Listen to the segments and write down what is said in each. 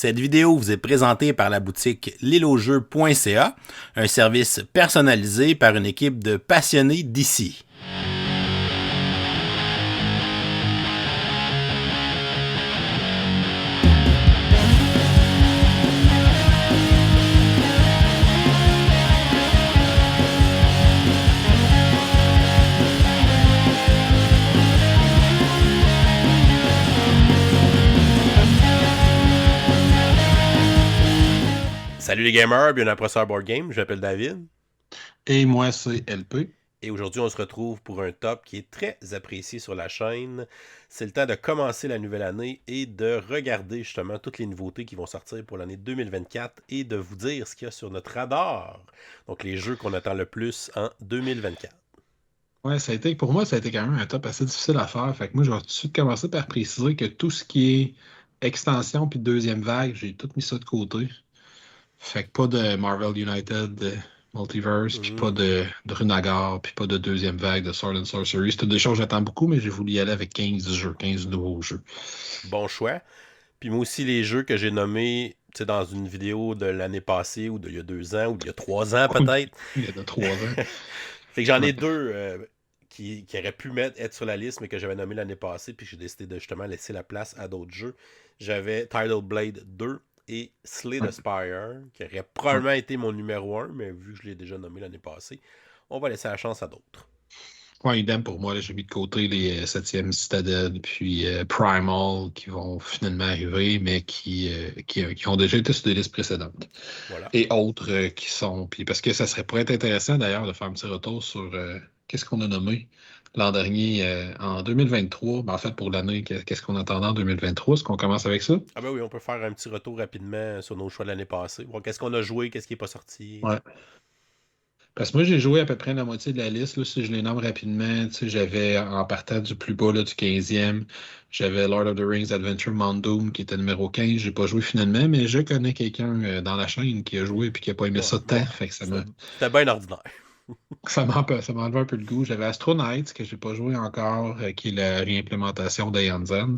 Cette vidéo vous est présentée par la boutique lilojeu.ca, un service personnalisé par une équipe de passionnés d'ici. Salut les gamers, bienvenue à Professeur Board Game, je m'appelle David. Et moi, c'est LP. Et aujourd'hui, on se retrouve pour un top qui est très apprécié sur la chaîne. C'est le temps de commencer la nouvelle année et de regarder justement toutes les nouveautés qui vont sortir pour l'année 2024 et de vous dire ce qu'il y a sur notre radar. Donc les jeux qu'on attend le plus en 2024. Ouais, pour moi, ça a été quand même un top assez difficile à faire. Fait que moi, je vais tout de suite commencer par préciser que tout ce qui est extension puis deuxième vague, j'ai tout mis ça de côté. Fait que pas de Marvel United, de Multiverse, puis pas de Runagar, puis pas de deuxième vague de Sword and Sorcery. C'est des choses que j'attends beaucoup, mais j'ai voulu y aller avec 15 jeux, 15 nouveaux jeux. Bon choix. Puis moi aussi, les jeux que j'ai nommés dans une vidéo de l'année passée ou d'il y a 2 ans ou d'il y a 3 ans peut-être. Il y a de 3 ans. Fait que j'en ai Ouais. deux qui auraient pu être sur la liste, mais que j'avais nommé l'année passée, puis j'ai décidé de justement laisser la place à d'autres jeux. J'avais Tidal Blade 2 et Slay the Ouais. Spire, qui aurait Ouais. probablement été mon numéro 1, mais vu que je l'ai déjà nommé l'année passée, on va laisser la chance à d'autres. Ouais, idem pour moi. Là, j'ai mis de côté les 7e Citadel puis Primal qui vont finalement arriver, mais qui ont déjà été sur des listes précédentes. Voilà. Et autres qui sont. Puis parce que ça pourrait être intéressant d'ailleurs de faire un petit retour sur qu'est-ce qu'on a nommé l'an dernier en 2023. Ben, en fait, pour l'année, qu'est-ce qu'on attendait en 2023? Est-ce qu'on commence avec ça? Ah ben oui, on peut faire un petit retour rapidement sur nos choix de l'année passée. Voir qu'est-ce qu'on a joué, qu'est-ce qui n'est pas sorti. Ouais. Parce que moi, j'ai joué à peu près la moitié de la liste. Là, si je les nomme rapidement, tu sais, j'avais en partant du plus bas là, du 15e, j'avais Lord of the Rings Adventure Mount Doom qui était numéro 15. J'ai pas joué finalement, mais je connais quelqu'un dans la chaîne qui a joué et qui a pas aimé Ouais, ça tant. bon, Fait que c'était bien ordinaire. ça m'a enlevé un peu le goût. J'avais Astro Knights que j'ai pas joué encore, qui est la réimplémentation d'Aeon's End.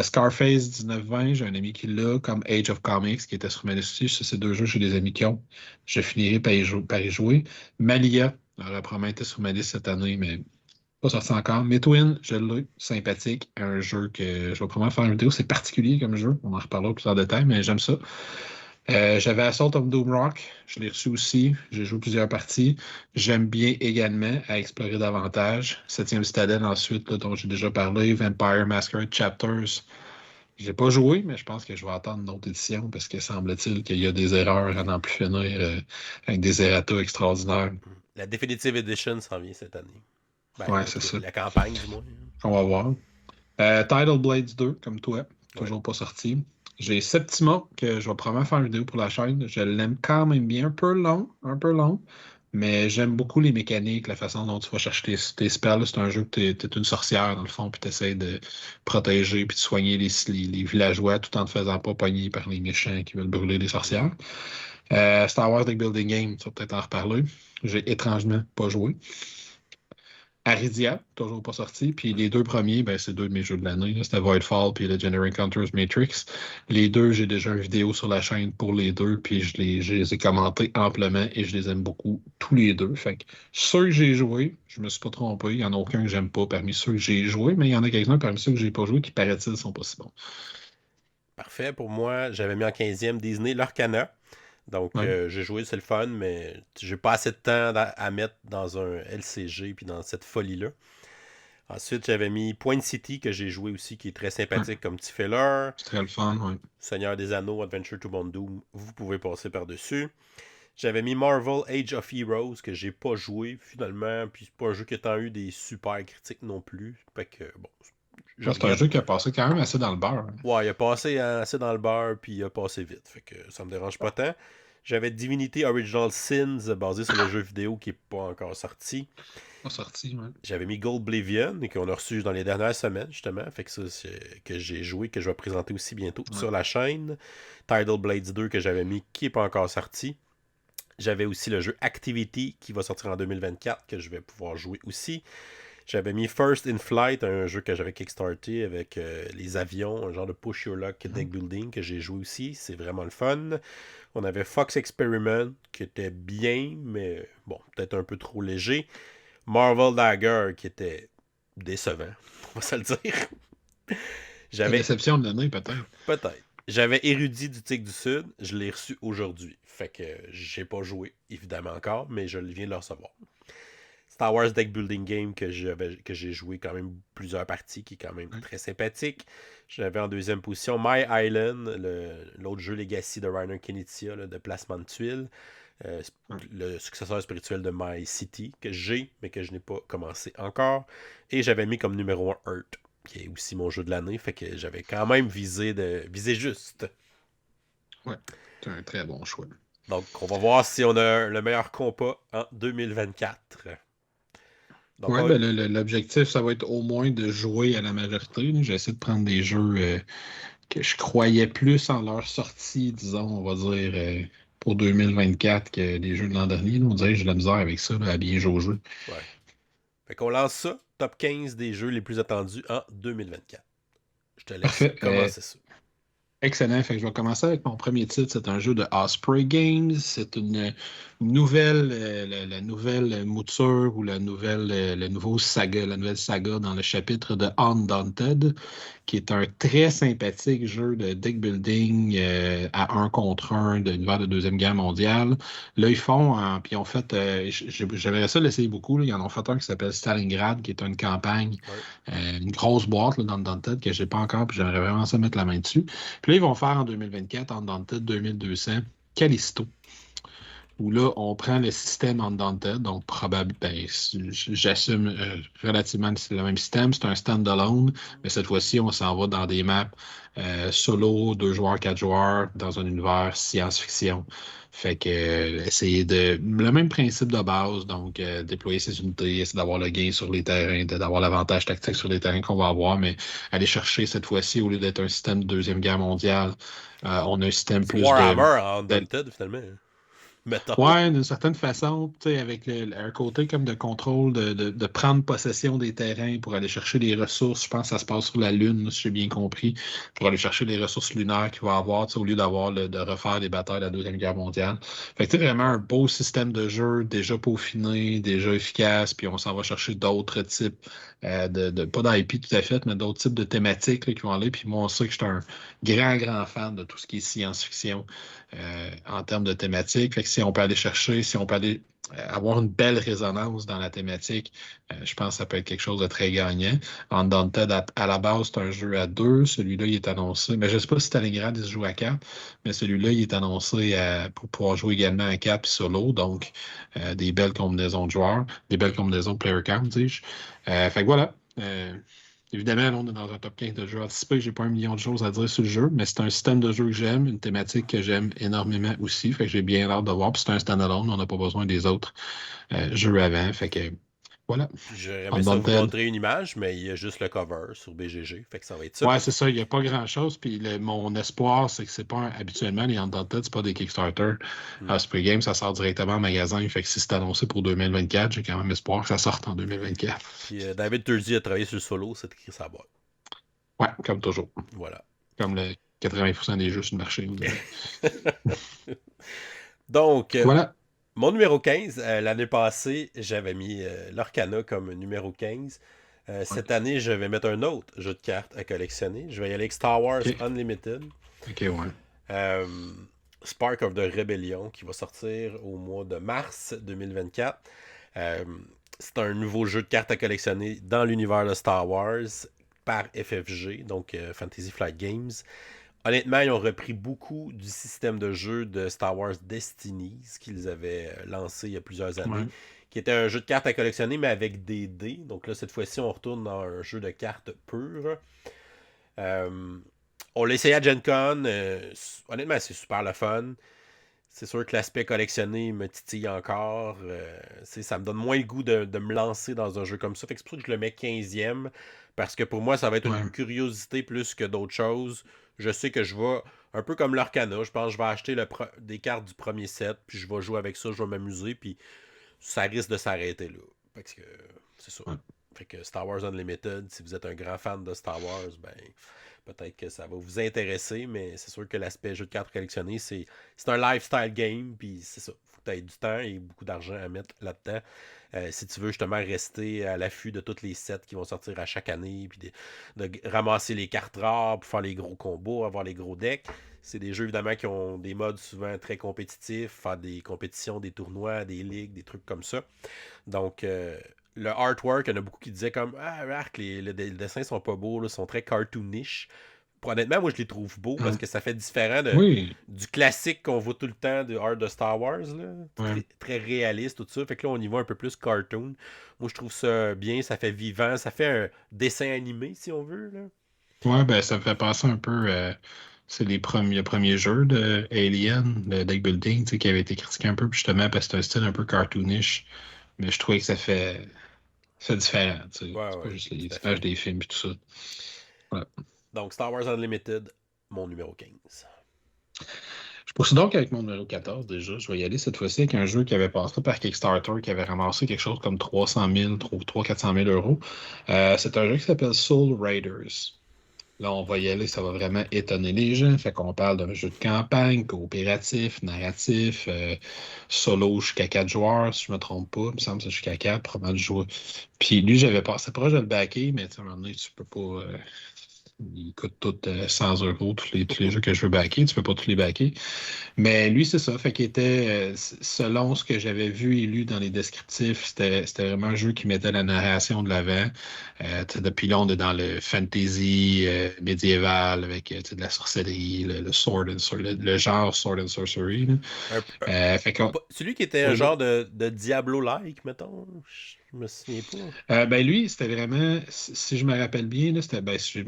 Scarface 1920, j'ai un ami qui l'a, comme Age of Comics qui était sur ma liste aussi. Ça, c'est deux jeux chez des amis qui ont. Je finirai par y jouer. Malia aurait probablement été sur ma liste cette année, mais pas sorti encore. Twin, je l'ai, sympathique. Un jeu que je vais probablement faire une vidéo. C'est particulier comme jeu. On en reparlera plus en détail, mais j'aime ça. J'avais Assault of Doomrock, je l'ai reçu aussi, j'ai joué plusieurs parties. J'aime bien également à explorer davantage. 7e Citadel ensuite, là, dont j'ai déjà parlé, Vampire Masquerade Chapters. Je l'ai pas joué, mais je pense que je vais attendre une autre édition parce que semble-t-il qu'il y a des erreurs à n'en plus finir avec des errata extraordinaires. La Definitive Edition s'en vient cette année. Ben, Ouais, en c'est tout cas, ça. la campagne du moins. On va voir. Tidal Blades 2, comme toi, Ouais. toujours pas sorti. J'ai Septima, que je vais probablement faire une vidéo pour la chaîne. Je l'aime quand même bien. Un peu long, mais j'aime beaucoup les mécaniques, la façon dont tu vas chercher tes spells. C'est un jeu que tu es une sorcière, dans le fond, puis tu essaies de protéger puis de soigner les villageois tout en te faisant pas pogner par les méchants qui veulent brûler les sorcières. Mhm. Star Wars Deck Building Game, ça va peut-être en reparler. J'ai étrangement pas joué. Aridia, toujours pas sorti. Puis les deux premiers, ben, c'est deux de mes jeux de l'année. Là. C'était Voidfall puis Legendary Encounters Matrix. Les deux, j'ai déjà une vidéo sur la chaîne pour les deux, puis je les ai commentés amplement et je les aime beaucoup, tous les deux. Fait que ceux que j'ai joués, je me suis pas trompé. Il n'y en a aucun que j'aime pas parmi ceux que j'ai joués, mais il y en a quelques-uns parmi ceux que j'ai pas joués qui, paraît-il, sont pas si bons. Parfait. Pour moi, j'avais mis en 15e Disney l'Arcana. Donc, Ouais. j'ai joué, c'est le fun, mais j'ai pas assez de temps à mettre dans un LCG puis dans cette folie-là. Ensuite, j'avais mis Point City que j'ai joué aussi, qui est très Ouais. sympathique comme petit filler. C'est très le fun, ouais. Seigneur des Anneaux, Adventure to Mount Doom, vous pouvez passer par-dessus. J'avais mis Marvel Age of Heroes que j'ai pas joué finalement, puis c'est pas un jeu qui a tant eu des super critiques non plus. Fait que bon, je Ouais, c'est un regrette. jeu qui a passé quand même assez dans le beurre. Hein. Ouais, il a passé assez dans le beurre, puis il a passé vite. Fait que ça me dérange pas tant. J'avais Divinity Original Sins basé sur le jeu vidéo qui est pas encore sorti. Pas sorti, ouais. J'avais mis Goldblivion et qu'on a reçu dans les dernières semaines justement. Fait que ça, c'est que j'ai joué, que je vais présenter aussi bientôt Ouais. sur la chaîne. Tidal Blades 2 que j'avais mis qui est pas encore sorti. J'avais aussi le jeu Activity qui va sortir en 2024 que je vais pouvoir jouer aussi. J'avais mis First in Flight, un jeu que j'avais kickstarté avec les avions, un genre de push your luck deck building que j'ai joué aussi. C'est vraiment le fun. On avait Fox Experiment qui était bien, mais bon, peut-être un peu trop léger. Marvel Dagger qui était décevant, on va se le dire. La J'avais déception de l'année, peut-être. peut-être. J'avais Érudit du Tigre du Sud, je l'ai reçu aujourd'hui. Fait que j'ai pas joué, évidemment encore, mais je viens de le recevoir. Star Wars Deck Building Game que j'ai joué quand même plusieurs parties, qui est quand même très sympathique. J'avais en deuxième position My Island, l'autre jeu Legacy de Reiner Knizia de placement de tuiles. Le successeur spirituel de My City, que j'ai, mais que je n'ai pas commencé encore. Et j'avais mis comme numéro 1 Earth, qui est aussi mon jeu de l'année. Fait que j'avais quand même visé juste. Ouais, c'est un très bon choix. Donc, on va voir si on a le meilleur compas en 2024. Donc, Ouais, ben, l'objectif, ça va être au moins de jouer à la majorité. J'essaie de prendre des jeux que je croyais plus en leur sortie, disons, on va dire, pour 2024 que les jeux de l'an dernier. On dirait que j'ai de la misère avec ça, là, à bien jouer au jeu. ouais. Fait qu'on lance ça, top 15 des jeux les plus attendus en 2024. Je te laisse Parfait. commencer ça. Excellent. Fait que je vais commencer avec mon premier titre. C'est un jeu de Osprey Games. C'est une nouvelle, la nouvelle mouture ou le nouveau saga, la nouvelle saga dans le chapitre de Undaunted, qui est un très sympathique jeu de deck building à un contre un de l'univers de Deuxième Guerre mondiale. Là, ils font, puis ils ont fait, j'aimerais ça l'essayer beaucoup. Là. Ils en ont fait un qui s'appelle Stalingrad, qui est une campagne, Ouais. une grosse boîte là, dans Undaunted que je n'ai pas encore, puis j'aimerais vraiment ça mettre la main dessus. Puis là, ils vont faire en 2024, Undaunted 2200, Callisto, où là, on prend le système Undaunted, donc probablement, j'assume relativement c'est le même système, c'est un standalone, mais cette fois-ci, on s'en va dans des maps solo, 2 joueurs, 4 joueurs, dans un univers science-fiction. Fait que essayer le même principe de base, donc déployer ses unités, essayer d'avoir le gain sur les terrains, d'avoir l'avantage tactique sur les terrains qu'on va avoir, mais aller chercher cette fois-ci, au lieu d'être un système de Deuxième Guerre mondiale, on a un système C'est plus Warhammer en Undaunted, finalement. Mettons. Ouais, d'une certaine façon, tu sais, avec un côté comme de contrôle, de prendre possession des terrains pour aller chercher les ressources. Je pense que ça se passe sur la Lune, si j'ai bien compris, pour aller chercher les ressources lunaires qu'il va avoir, tu sais, au lieu d'avoir de refaire des batailles de la Deuxième Guerre mondiale. Fait que c'est vraiment un beau système de jeu, déjà peaufiné, déjà efficace, puis on s'en va chercher d'autres types pas d'IP tout à fait, mais d'autres types de thématiques là, qui vont aller. Puis moi, on sait que je suis un grand fan de tout ce qui est science-fiction en termes de thématique. Fait que si on peut aller chercher, si on peut aller avoir une belle résonance dans la thématique, je pense que ça peut être quelque chose de très gagnant. Undaunted, à la base, c'est un jeu à 2. Celui-là, il est annoncé. Mais je ne sais pas si Stalingrad, il se joue à 4, mais celui-là, il est annoncé pour pouvoir jouer également à 4 puis solo. Donc, des belles combinaisons de joueurs, des belles combinaisons de player count, dis-je. Fait que voilà. Évidemment, là, on est dans un top 15 de jeux anticipés. J'ai pas 1 million de choses à dire sur le jeu, mais c'est un système de jeu que j'aime, une thématique que j'aime énormément aussi. Fait que j'ai bien hâte de voir. Puis c'est un standalone, on n'a pas besoin des autres jeux avant. Fait que voilà. J'aurais aimé ça vous Undaunted. montrer une image, mais il y a juste le cover sur BGG. Fait que ça va être ça. Ouais, c'est ça, il n'y a pas grand-chose. Puis mon espoir, c'est que c'est pas habituellement les Undaunted, c'est pas des Kickstarter. Hmm. Spring Game, ça sort directement en magasin. Fait que si c'est annoncé pour 2024, j'ai quand même espoir que ça sorte en 2024. Puis David Turzi a travaillé sur le solo, c'est écrit sa boîte. Ouais, comme toujours. Voilà. Comme le 80% des jeux sur le marché, vous dirait. Donc, Voilà. mon numéro 15, l'année passée, j'avais mis l'Orcana comme numéro 15. Ouais. Cette année, je vais mettre un autre jeu de cartes à collectionner. Je vais y aller avec Star Wars OK. Unlimited. OK, ouais. Euh, Spark of the Rebellion qui va sortir au mois de mars 2024. Euh, c'est un nouveau jeu de cartes à collectionner dans l'univers de Star Wars par FFG, donc Fantasy Flight Games. Honnêtement, ils ont repris beaucoup du système de jeu de Star Wars Destinies qu'ils avaient lancé il y a plusieurs Ouais. années, qui était un jeu de cartes à collectionner, mais avec des dés. Donc là, cette fois-ci, on retourne dans un jeu de cartes pur. On l'a essayé à Gen Con. Honnêtement, c'est super le fun. C'est sûr que l'aspect collectionné me titille encore. Ça me donne moins le goût de me lancer dans un jeu comme ça. Fait que c'est pour ça que je le mets 15e. Parce que pour moi, ça va être Ouais. une curiosité plus que d'autres choses. Je sais que je vais, un peu comme l'Arcana, je pense que je vais acheter des cartes du premier set, puis je vais jouer avec ça, je vais m'amuser, puis ça risque de s'arrêter là. Fait que c'est ça. Ouais. Fait que Star Wars Unlimited, si vous êtes un grand fan de Star Wars, ben peut-être que ça va vous intéresser, mais c'est sûr que l'aspect jeu de cartes collectionné, c'est un lifestyle game, puis c'est ça. Faut que tu aies du temps et beaucoup d'argent à mettre là-dedans. Si tu veux justement rester à l'affût de tous les sets qui vont sortir à chaque année, puis de ramasser les cartes rares pour faire les gros combos, avoir les gros decks. C'est des jeux évidemment qui ont des modes souvent très compétitifs, faire des compétitions, des tournois, des ligues, des trucs comme ça. Donc, le artwork, il y en a beaucoup qui disaient comme Ah, arc, les dessins sont pas beaux, là, sont très cartoonish. Honnêtement, moi je les trouve beaux parce Hum, que ça fait différent Oui, du classique qu'on voit tout le temps de art de Star Wars. Là. ouais. Très réaliste, tout ça. Fait que là, on y voit un peu plus cartoon. Moi, je trouve ça bien, ça fait vivant, ça fait un dessin animé, si on veut. Là. Ouais, ben ça me fait penser un peu. C'est le premiers jeux de Alien, de deck building, tu sais, qui avait été critiqué un peu, justement, parce que c'est un style un peu cartoonish. Mais je trouvais que ça fait différent, tu sais. Ouais, C'est pas ouais, juste les tout à images fait. des films et tout ça. Ouais. Donc, Star Wars Unlimited, mon numéro 15. Je poursuis donc avec mon numéro 14 déjà. Je vais y aller cette fois-ci avec un jeu qui avait passé par Kickstarter, qui avait ramassé quelque chose comme 300 000, 300 400 000 euros. C'est un jeu qui s'appelle Soul Raiders. Là, on va y aller, ça va vraiment étonner les gens. Fait qu'on parle d'un jeu de campagne, coopératif, narratif, solo jusqu'à 4 joueurs, si je me trompe pas. Il me semble que c'est jusqu'à 4, probablement de jouer. Puis lui, j'avais passé proche de le backer, mais tu sais, à un moment donné, tu peux pas. Il coûte tout 100 euros, tous les jeux que je veux backer. Tu peux pas tous les backer. Mais lui, c'est ça. Fait qu'il était, selon ce que j'avais vu et lu dans les descriptifs, c'était vraiment un jeu qui mettait la narration de l'avant. Tu sais, depuis là, on est dans le fantasy médiéval avec tu sais, de la sorcellerie, le sword le genre sword and sorcery. Là. Un- un- Fait que, Celui qui était un oui, genre de Diablo-like, mettons. Je me souviens pas. Ben lui, c'était vraiment, si je me rappelle bien, là, c'était, ben, si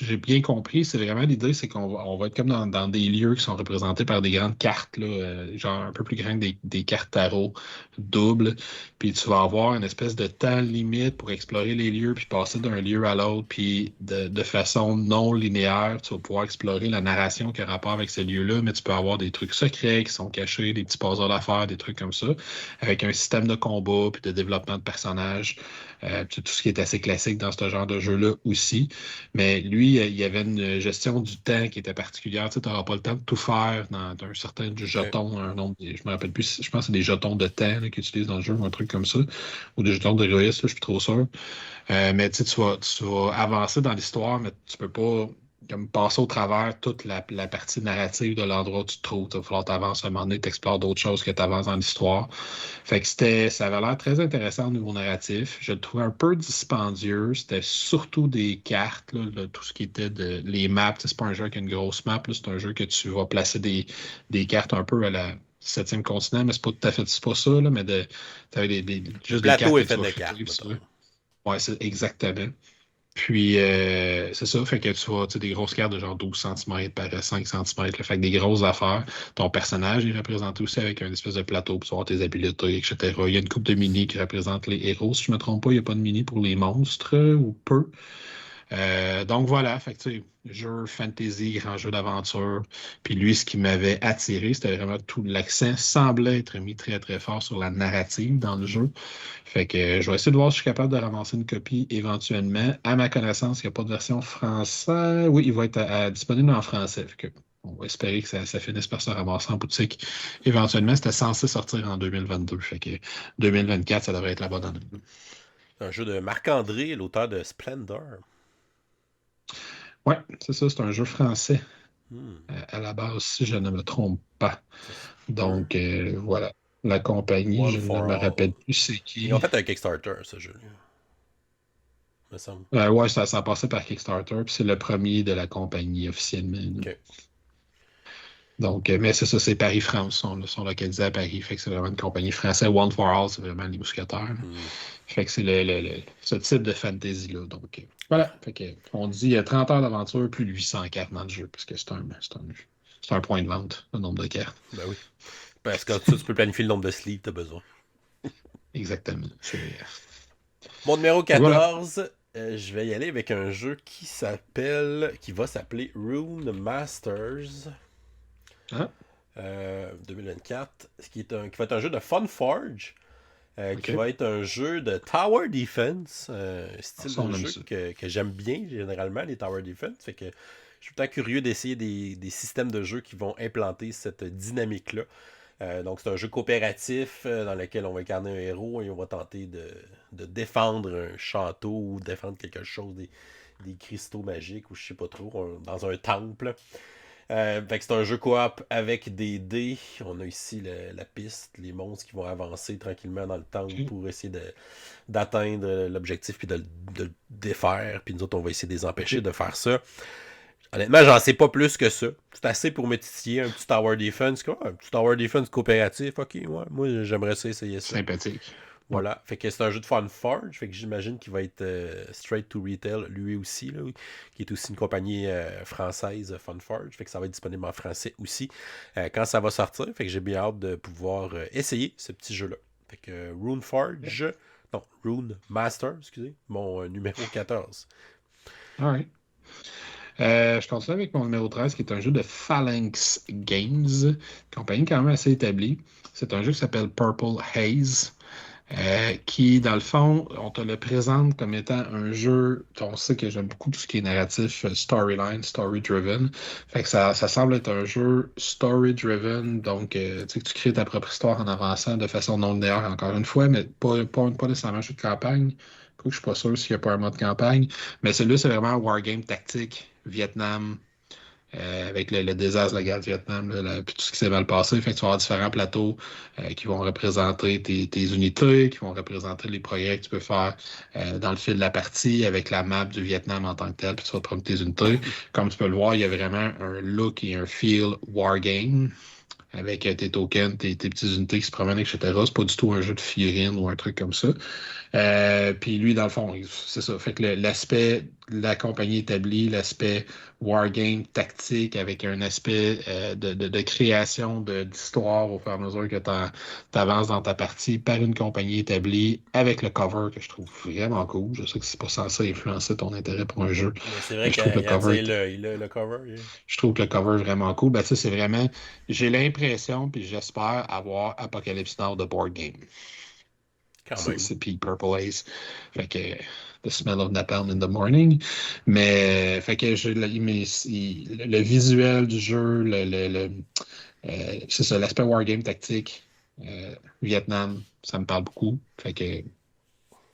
j'ai bien compris, c'est vraiment l'idée, c'est qu'on va être comme dans des lieux qui sont représentés par des grandes cartes, là, genre un peu plus grandes que des cartes tarot doubles. Puis tu vas avoir une espèce de temps limite pour explorer les lieux, puis passer d'un lieu à l'autre, puis de façon non linéaire, tu vas pouvoir explorer la narration qui a rapport avec ces lieux-là, mais tu peux avoir des trucs secrets qui sont cachés, des petits puzzles à faire, des trucs comme ça, avec un système de combat, puis de développement de personnages. Puis tout ce qui est assez classique dans ce genre de jeu-là aussi. Mais lui, il y avait une gestion du temps qui était particulière. Tu n'auras pas le temps de tout faire dans un certain Ok. jeton, un nombre, je me rappelle plus, je pense que c'est des jetons de temps là, qu'ils utilisent dans le jeu ou un truc comme ça, ou des jetons d'héroïsme, je suis trop sûr. Mais tu vas avancer dans l'histoire, mais tu peux pas comme passer au travers toute la partie narrative de l'endroit où tu te trouves. Il va falloir t'avancer à un moment donné, t'explores d'autres choses que tu avances dans l'histoire. Fait que ça avait l'air très intéressant au niveau narratif. Je le trouvais un peu dispendieux. C'était surtout des cartes, là, tout ce qui était les maps. C'est pas un jeu avec une grosse map, là, c'est un jeu que tu vas placer des cartes un peu à la septième continent, mais c'est pas tout à fait c'est pas ça, là, mais t'avais Le juste des cartes plateau est que fait tu vas de cartes, suivre mettons. ça. Ouais, c'est exactement. Puis, c'est ça, fait que tu vois, tu sais, des grosses cartes de genre 12 centimètres par 5 centimètres, là, fait que des grosses affaires. Ton personnage est représenté aussi avec un espèce de plateau pour savoir tes habiletés, etc. Il y a une coupe de mini qui représente les héros, si je ne me trompe pas, il n'y a pas de mini pour les monstres, ou peu. Donc voilà, fait que, tu sais, jeu fantasy, grand jeu d'aventure. Puis lui, ce qui m'avait attiré, c'était vraiment tout l'accent semblait être mis très très fort sur la narrative dans le jeu. Fait que je vais essayer de voir si je suis capable de ramasser une copie éventuellement. À ma connaissance, il n'y a pas de version française. Oui, il va être disponible en français. Fait que on va espérer que ça finisse par se ramasser en boutique. Éventuellement, c'était censé sortir en 2022. Fait que 2024, ça devrait être la bonne année. Un jeu de Marc-André, l'auteur de Splendor. Ouais, c'est ça, c'est un jeu français Hmm. à la base, si je ne me trompe pas. Ça se peut. Donc voilà. La compagnie, One je ne for me All. rappelle plus c'est Ils ont qui. fait un Kickstarter, ce jeu-là, me semble. Ouais, ça a passé par Kickstarter, puis c'est le premier de la compagnie officiellement, là. Ok. Donc, mais c'est ça, c'est Paris-France, sont localisés à Paris. Fait que c'est vraiment une compagnie française. One for All, c'est vraiment les mousquetaires, là. Hmm. Fait que c'est ce type de fantasy-là. Donc, voilà. Fait que, on dit 30 heures d'aventure plus de 800 cartes dans le jeu, parce que c'est un point de vente, le nombre de cartes. Ben oui. Parce que ça, tu peux planifier le nombre de sleeves que tu as besoin. Exactement. Mon numéro Fait que voilà. 14, je vais y aller avec un jeu qui va s'appeler Rune Masters Ah, 2024, qui va être un jeu de Funforge. qui OK. va être un jeu de Tower Defense, Ah, style ça, de on aime jeu ça. que j'aime bien généralement, les Tower Defense. Fait que je suis tout le temps curieux d'essayer des systèmes de jeu qui vont implanter cette dynamique-là. Donc, c'est un jeu coopératif dans lequel on va incarner un héros et on va tenter de défendre un château ou défendre quelque chose, des cristaux magiques ou je sais pas trop, dans un temple. Fait que c'est un jeu coop avec des dés. On a ici la piste, les monstres qui vont avancer tranquillement dans le temple OK. pour essayer d'atteindre l'objectif puis de le défaire. Puis nous autres, on va essayer de les empêcher OK. de faire ça. Honnêtement, j'en sais pas plus que ça. C'est assez pour me titiller un petit Tower Defense. Quoi. Un petit Tower Defense coopératif. Ok, ouais, moi j'aimerais ça essayer ça. Sympathique. Ouais. Voilà. Fait que c'est un jeu de Funforge. Fait que j'imagine qu'il va être straight to retail lui aussi. Là, qui est aussi une compagnie française, Funforge. Fait que ça va être disponible en français aussi quand ça va sortir. Fait que j'ai bien hâte de pouvoir essayer ce petit jeu-là. Fait que Runeforge. Non, Rune Master, excusez. Mon numéro 14. All right. Je continue avec mon numéro 13, qui est un jeu de Phalanx Games, compagnie quand même assez établie. C'est un jeu qui s'appelle Purple Haze, qui, dans le fond, on te le présente comme étant un jeu, on sait que j'aime beaucoup tout ce qui est narratif, storyline, story-driven. Fait que ça semble être un jeu story-driven, donc tu sais que tu crées ta propre histoire en avançant de façon non linéaire, encore une fois, mais pas nécessairement un jeu de campagne. Quoique je suis pas sûr s'il n'y a pas un mode campagne. Mais celui-là, c'est vraiment un wargame tactique, Vietnam, avec le désastre de la guerre du Vietnam, là, puis tout ce qui s'est mal passé. Fait que tu vas avoir différents plateaux qui vont représenter tes unités, qui vont représenter les progrès que tu peux faire dans le fil de la partie avec la map du Vietnam en tant que tel, puis tu vas te prendre tes unités. Comme tu peux le voir, il y a vraiment un look et un feel wargame avec tes tokens, tes petites unités qui se promènent, etc. C'est pas du tout un jeu de figurines ou un truc comme ça. Puis lui, dans le fond, c'est ça. Fait que l'aspect de la compagnie établie, l'aspect wargame tactique avec un aspect de création d'histoire au fur et à mesure que tu avances dans ta partie par une compagnie établie avec le cover que je trouve vraiment cool. Je sais que c'est pas censé influencer ton intérêt pour un jeu, Mais c'est mais vrai je trouve qu'il le cover, il a le cover. je trouve que le cover est vraiment cool. Ben ça, c'est vraiment, j'ai l'impression, puis j'espère avoir Apocalypse Now de board game. Quand même. C'est puis Purple Haze. Fait que The Smell of Napalm in the Morning. Mais fait que le visuel du jeu, c'est ça, l'aspect wargame tactique, Vietnam, ça me parle beaucoup. Fait que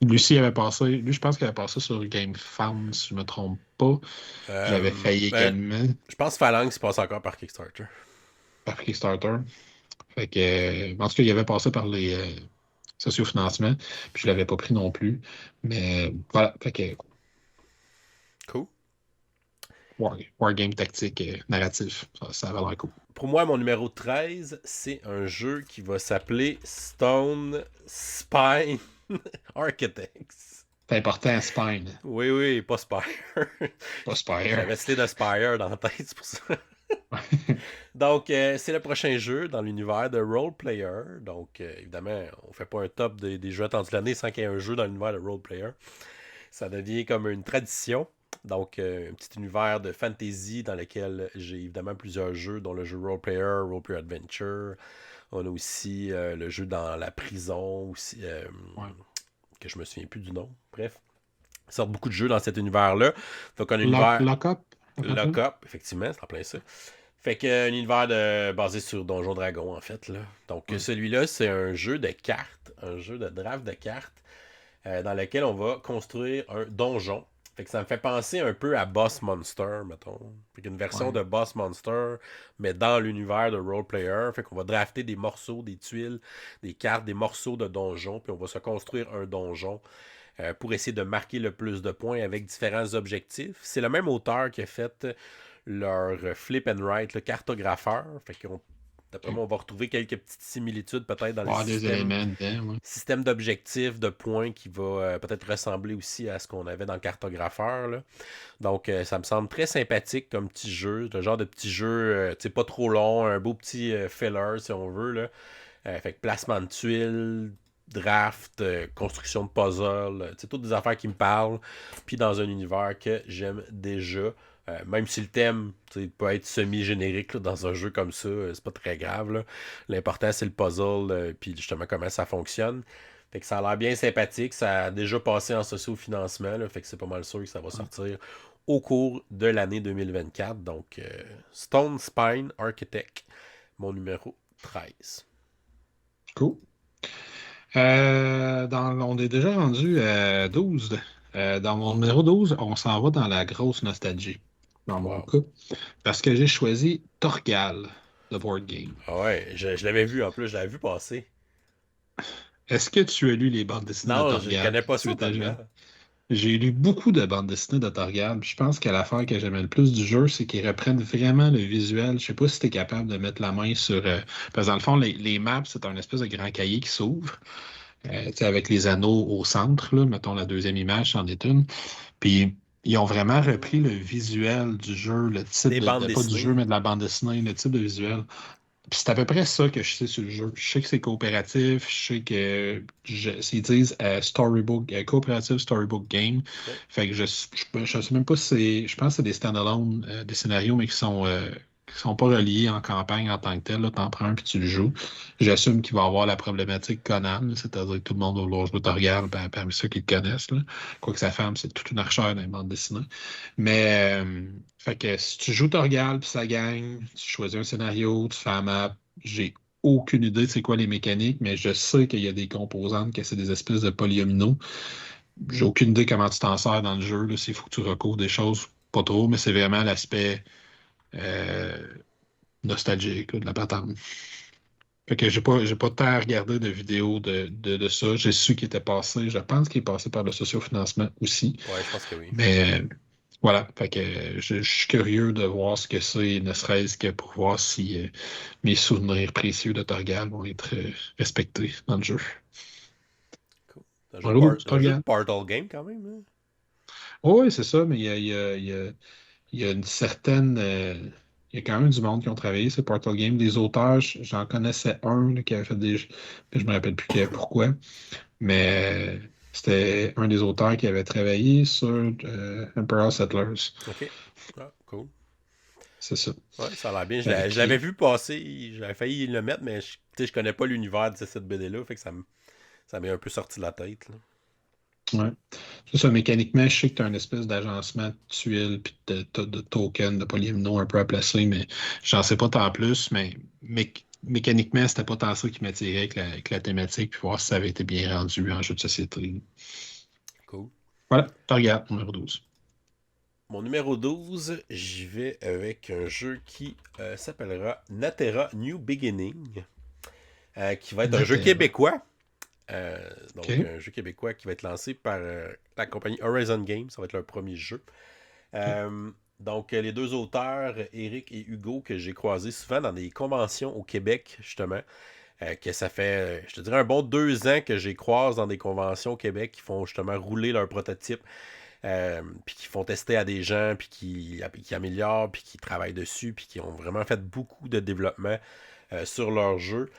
Lucie avait passé, lui, je pense qu'il avait passé sur GameFound, si je me trompe pas. J'avais failli Ben, également je pense que Phalanx passe encore par Kickstarter. par Kickstarter. Fait que, en tout cas, il avait passé par les sociofinancements, puis je l'avais pas pris non plus. Mais voilà, fait que Cool. Wargame tactique narratif. Ça avait l'air cool. Pour moi, mon numéro 13, c'est un jeu qui va s'appeler Stone Spine Architects. C'est important, Spine, Oui, oui, pas Spire. pas Spire. J'avais cité de Spire dans la tête, c'est pour ça. Donc, c'est le prochain jeu dans l'univers de Role Player. Donc, évidemment, on fait pas un top des jeux attendus de l'année sans qu'il y ait un jeu dans l'univers de Role Player. Ça devient comme une tradition. Donc, un petit univers de fantasy dans lequel j'ai évidemment plusieurs jeux, dont le jeu Role Player Adventure. On a aussi le jeu dans la prison, aussi, Ouais. que je me souviens plus du nom. Bref, il sort beaucoup de jeux dans cet univers-là. Donc, un univers Lock-up, lock-up, effectivement, c'est en plein ça. Fait qu'un univers basé sur Donjon Dragon, en fait. Là. Donc, ouais. celui-là, c'est un jeu de cartes, un jeu de draft de cartes, dans lequel on va construire un donjon. Fait que ça me fait penser un peu à Boss Monster, mettons. Fait qu'une version Ouais. de Boss Monster, mais dans l'univers de Role Player. Fait qu'on va drafter des morceaux, des tuiles, des cartes, des morceaux de donjon, puis on va se construire un donjon pour essayer de marquer le plus de points avec différents objectifs. C'est le même auteur qui a fait leur Flip and Write, le cartographeur. Fait qu'on D'après Ok. moi, on va retrouver quelques petites similitudes peut-être dans le Avoir des éléments dedans, ouais. système d'objectifs, de points qui va peut-être ressembler aussi à ce qu'on avait dans le cartographeur. Là. Donc, ça me semble très sympathique comme petit jeu. Le genre de petit jeu, pas trop long, un beau petit filler si on veut. Là. Fait que placement de tuiles, draft, construction de puzzle, c'est toutes des affaires qui me parlent. Puis dans un univers que j'aime déjà. Même si le thème peut être semi-générique là, dans un jeu comme ça, c'est pas très grave. Là. L'important, c'est le puzzle, puis justement comment ça fonctionne. Fait que ça a l'air bien sympathique. Ça a déjà passé en socio-financement, là, fait que c'est pas mal sûr que ça va Ouais. sortir au cours de l'année 2024. Donc, Stone Spine Architect, mon numéro 13. Cool. On est déjà rendu à 12. Dans mon numéro 12, on s'en va dans la grosse nostalgie, dans mon Wow. cas, parce que j'ai choisi Torgal, de Board Game. Ah ouais, je l'avais vu en plus, je l'avais vu passer. Est-ce que tu as lu les bandes dessinées de Non, je Torgal connais quand pas tu ça, étais jeune? Torgal. J'ai lu beaucoup de bandes dessinées de Torgal, puis je pense que l'affaire que j'aimais le plus du jeu, c'est qu'ils reprennent vraiment le visuel. Je sais pas si tu es capable de mettre la main sur. Parce que dans le fond, les maps, c'est un espèce de grand cahier qui s'ouvre, tu sais, avec les anneaux au centre, là, mettons la deuxième image, c'en est une. Puis ils ont vraiment repris le visuel du jeu, le type Des bandes pas du jeu, dessinées. mais de la bande dessinée, le type de visuel. Puis c'est à peu près ça que je sais sur le jeu. Je sais que c'est coopératif, je sais que ils disent storybook, coopérative storybook game. Ok. Fait que je sais même pas si c'est. Je pense que c'est des standalone, des scénarios, mais qui sont pas reliés en campagne en tant que tel. T'en prends un puis tu le joues. J'assume qu'il va y avoir la problématique Conan, là, c'est-à-dire que tout le monde va vouloir jouer Torgal, parmi ceux qui le connaissent. Là. Quoique sa femme, c'est toute une archère dans les bandes dessinées. Mais, fait que si tu joues Torgal puis ça gagne, tu choisis un scénario, tu fais la map. J'ai aucune idée de c'est quoi les mécaniques, mais je sais qu'il y a des composantes, que c'est des espèces de polyomino. J'ai aucune idée comment tu t'en sers dans le jeu, là, s'il faut que tu recours des choses, pas trop, mais c'est vraiment l'aspect euh, nostalgique là, de la patente. Fait que j'ai pas tant à regarder de vidéos de ça. J'ai su qu'il était passé. Je pense qu'il est passé par le sociofinancement aussi. Ouais, je pense que oui. Mais voilà. Fait que je suis curieux de voir ce que c'est, ne serait-ce que pour voir si mes souvenirs précieux de Torgal vont être respectés dans le jeu. Cool. C'est un jeu de Torgal. Portal Game quand même, hein? Oh, oui, c'est ça, mais il y a une certaine. Il y a quand même du monde qui ont travaillé sur Portal Game. Des auteurs, j'en connaissais un là, qui avait fait des. Je me rappelle plus pourquoi. Mais c'était un des auteurs qui avait travaillé sur Emperor Settlers. Ok. Ah, cool. C'est ça. Ouais, ça a l'air bien. Je l'avais Puis, vu passer, j'avais failli le mettre, mais tu sais, je connais pas l'univers de cette BD-là, fait que ça m'est un peu sorti de la tête, là. ouais. C'est ça, mécaniquement, je sais que tu as une espèce d'agencement de tuiles puis de tokens, de polyomino un peu à placer, mais j'en sais pas tant plus, mais mécaniquement, c'était pas tant ça qui m'attirait avec la thématique, puis voir si ça avait été bien rendu en jeu de société. Cool. Voilà, tu regardes, numéro 12. Mon numéro 12, j'y vais avec un jeu qui s'appellera Natera New Beginning, qui va être un jeu Natera. québécois. Donc, OK. un jeu québécois qui va être lancé par la compagnie Horizon Games. Ça va être leur premier jeu. OK. Donc, les deux auteurs, Eric et Hugo, que j'ai croisés souvent dans des conventions au Québec, justement, que ça fait, je te dirais, un bon 2 ans que j'ai croisé dans des conventions au Québec qui font justement rouler leur prototype, puis qui font tester à des gens, puis qui améliorent, puis qui travaillent dessus, puis qui ont vraiment fait beaucoup de développement sur leur jeu.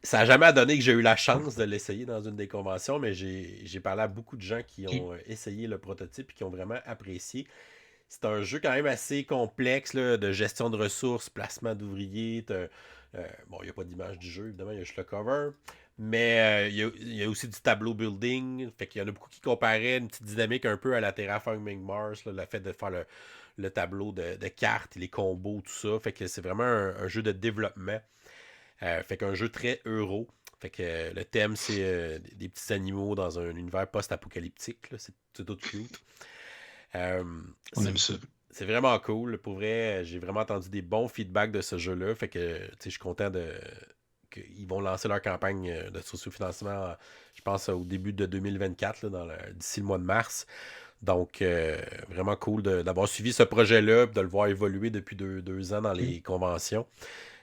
Ça n'a jamais donné que j'ai eu la chance de l'essayer dans une des conventions, mais j'ai parlé à beaucoup de gens qui OK. ont essayé le prototype et qui ont vraiment apprécié. C'est un jeu quand même assez complexe là, de gestion de ressources, placement d'ouvriers. Bon, il n'y a pas d'image du jeu, évidemment, il y a juste le cover. Mais il y a aussi du tableau building. Fait qu'il y en a beaucoup qui comparaient une petite dynamique un peu à la Terraforming Mars, là, le fait de faire le tableau de cartes, les combos, tout ça. Fait que c'est vraiment un jeu de développement. Fait qu'un jeu très euro. Fait que le thème, c'est des petits animaux dans un univers post-apocalyptique. Là. C'est tout cute. Euh, On c'est aime ça. c'est vraiment cool. Pour vrai, j'ai vraiment entendu des bons feedbacks de ce jeu-là. Fait que je suis content qu'ils vont lancer leur campagne de socio-financement, je pense, au début de 2024, là, d'ici le mois de mars. Donc, vraiment cool d'avoir suivi ce projet-là, de le voir évoluer depuis 2 ans dans OK. les conventions.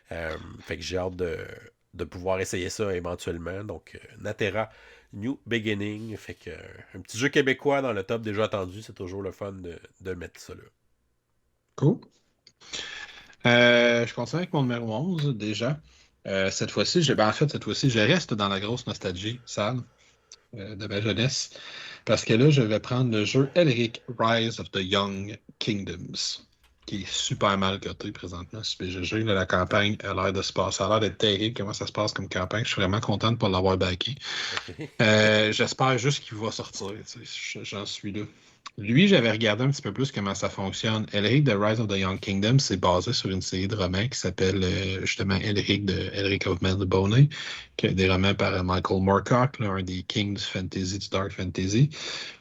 Fait que j'ai hâte de pouvoir essayer ça éventuellement. Donc, Natera New Beginning. Fait que un petit jeu québécois dans le top déjà attendu, c'est toujours le fun de mettre ça là. Cool. Je continue avec mon numéro 11 déjà. Cette fois-ci, en fait, cette fois-ci, je reste dans la grosse nostalgie sale de ma jeunesse. Parce que là, je vais prendre le jeu Elric Rise of the Young Kingdoms. qui est super mal coté présentement sur BGG. Là, la campagne a l'air de se passer. Ça a l'air d'être terrible comment ça se passe comme campagne. Je suis vraiment content de ne pas l'avoir backé. OK. J'espère juste qu'il va sortir. J'en suis là. Lui, j'avais regardé un petit peu plus comment ça fonctionne. Elric de Rise of the Young Kingdom, c'est basé sur une série de romans qui s'appelle justement Elric of Melniboné, qui est des romans par Michael Moorcock, là, un des kings du fantasy, du dark fantasy.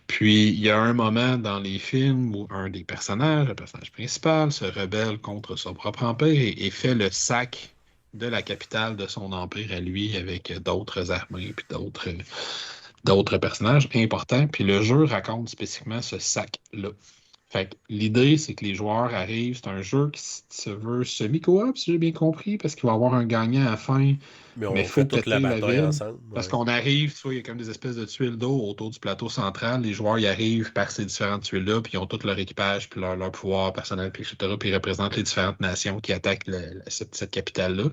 Puis, il y a un moment dans les films où un des personnages, le personnage principal, se rebelle contre son propre empire et fait le sac de la capitale de son empire à lui avec d'autres armées puis d'autres personnages importants. Puis le jeu raconte spécifiquement ce sac-là. Fait que l'idée, c'est que les joueurs arrivent. C'est un jeu qui se veut semi-coop, si j'ai bien compris, parce qu'il va y avoir un gagnant à la fin, Mais mais il on faut fait toute la péter la bataille ville. ensemble. Parce Ouais. qu'on arrive, tu vois, il y a comme des espèces de tuiles d'eau autour du plateau central. Les joueurs y arrivent par ces différentes tuiles-là, puis ils ont tout leur équipage, puis leur pouvoir personnel, puis etc. Puis ils représentent les différentes nations qui attaquent cette capitale-là.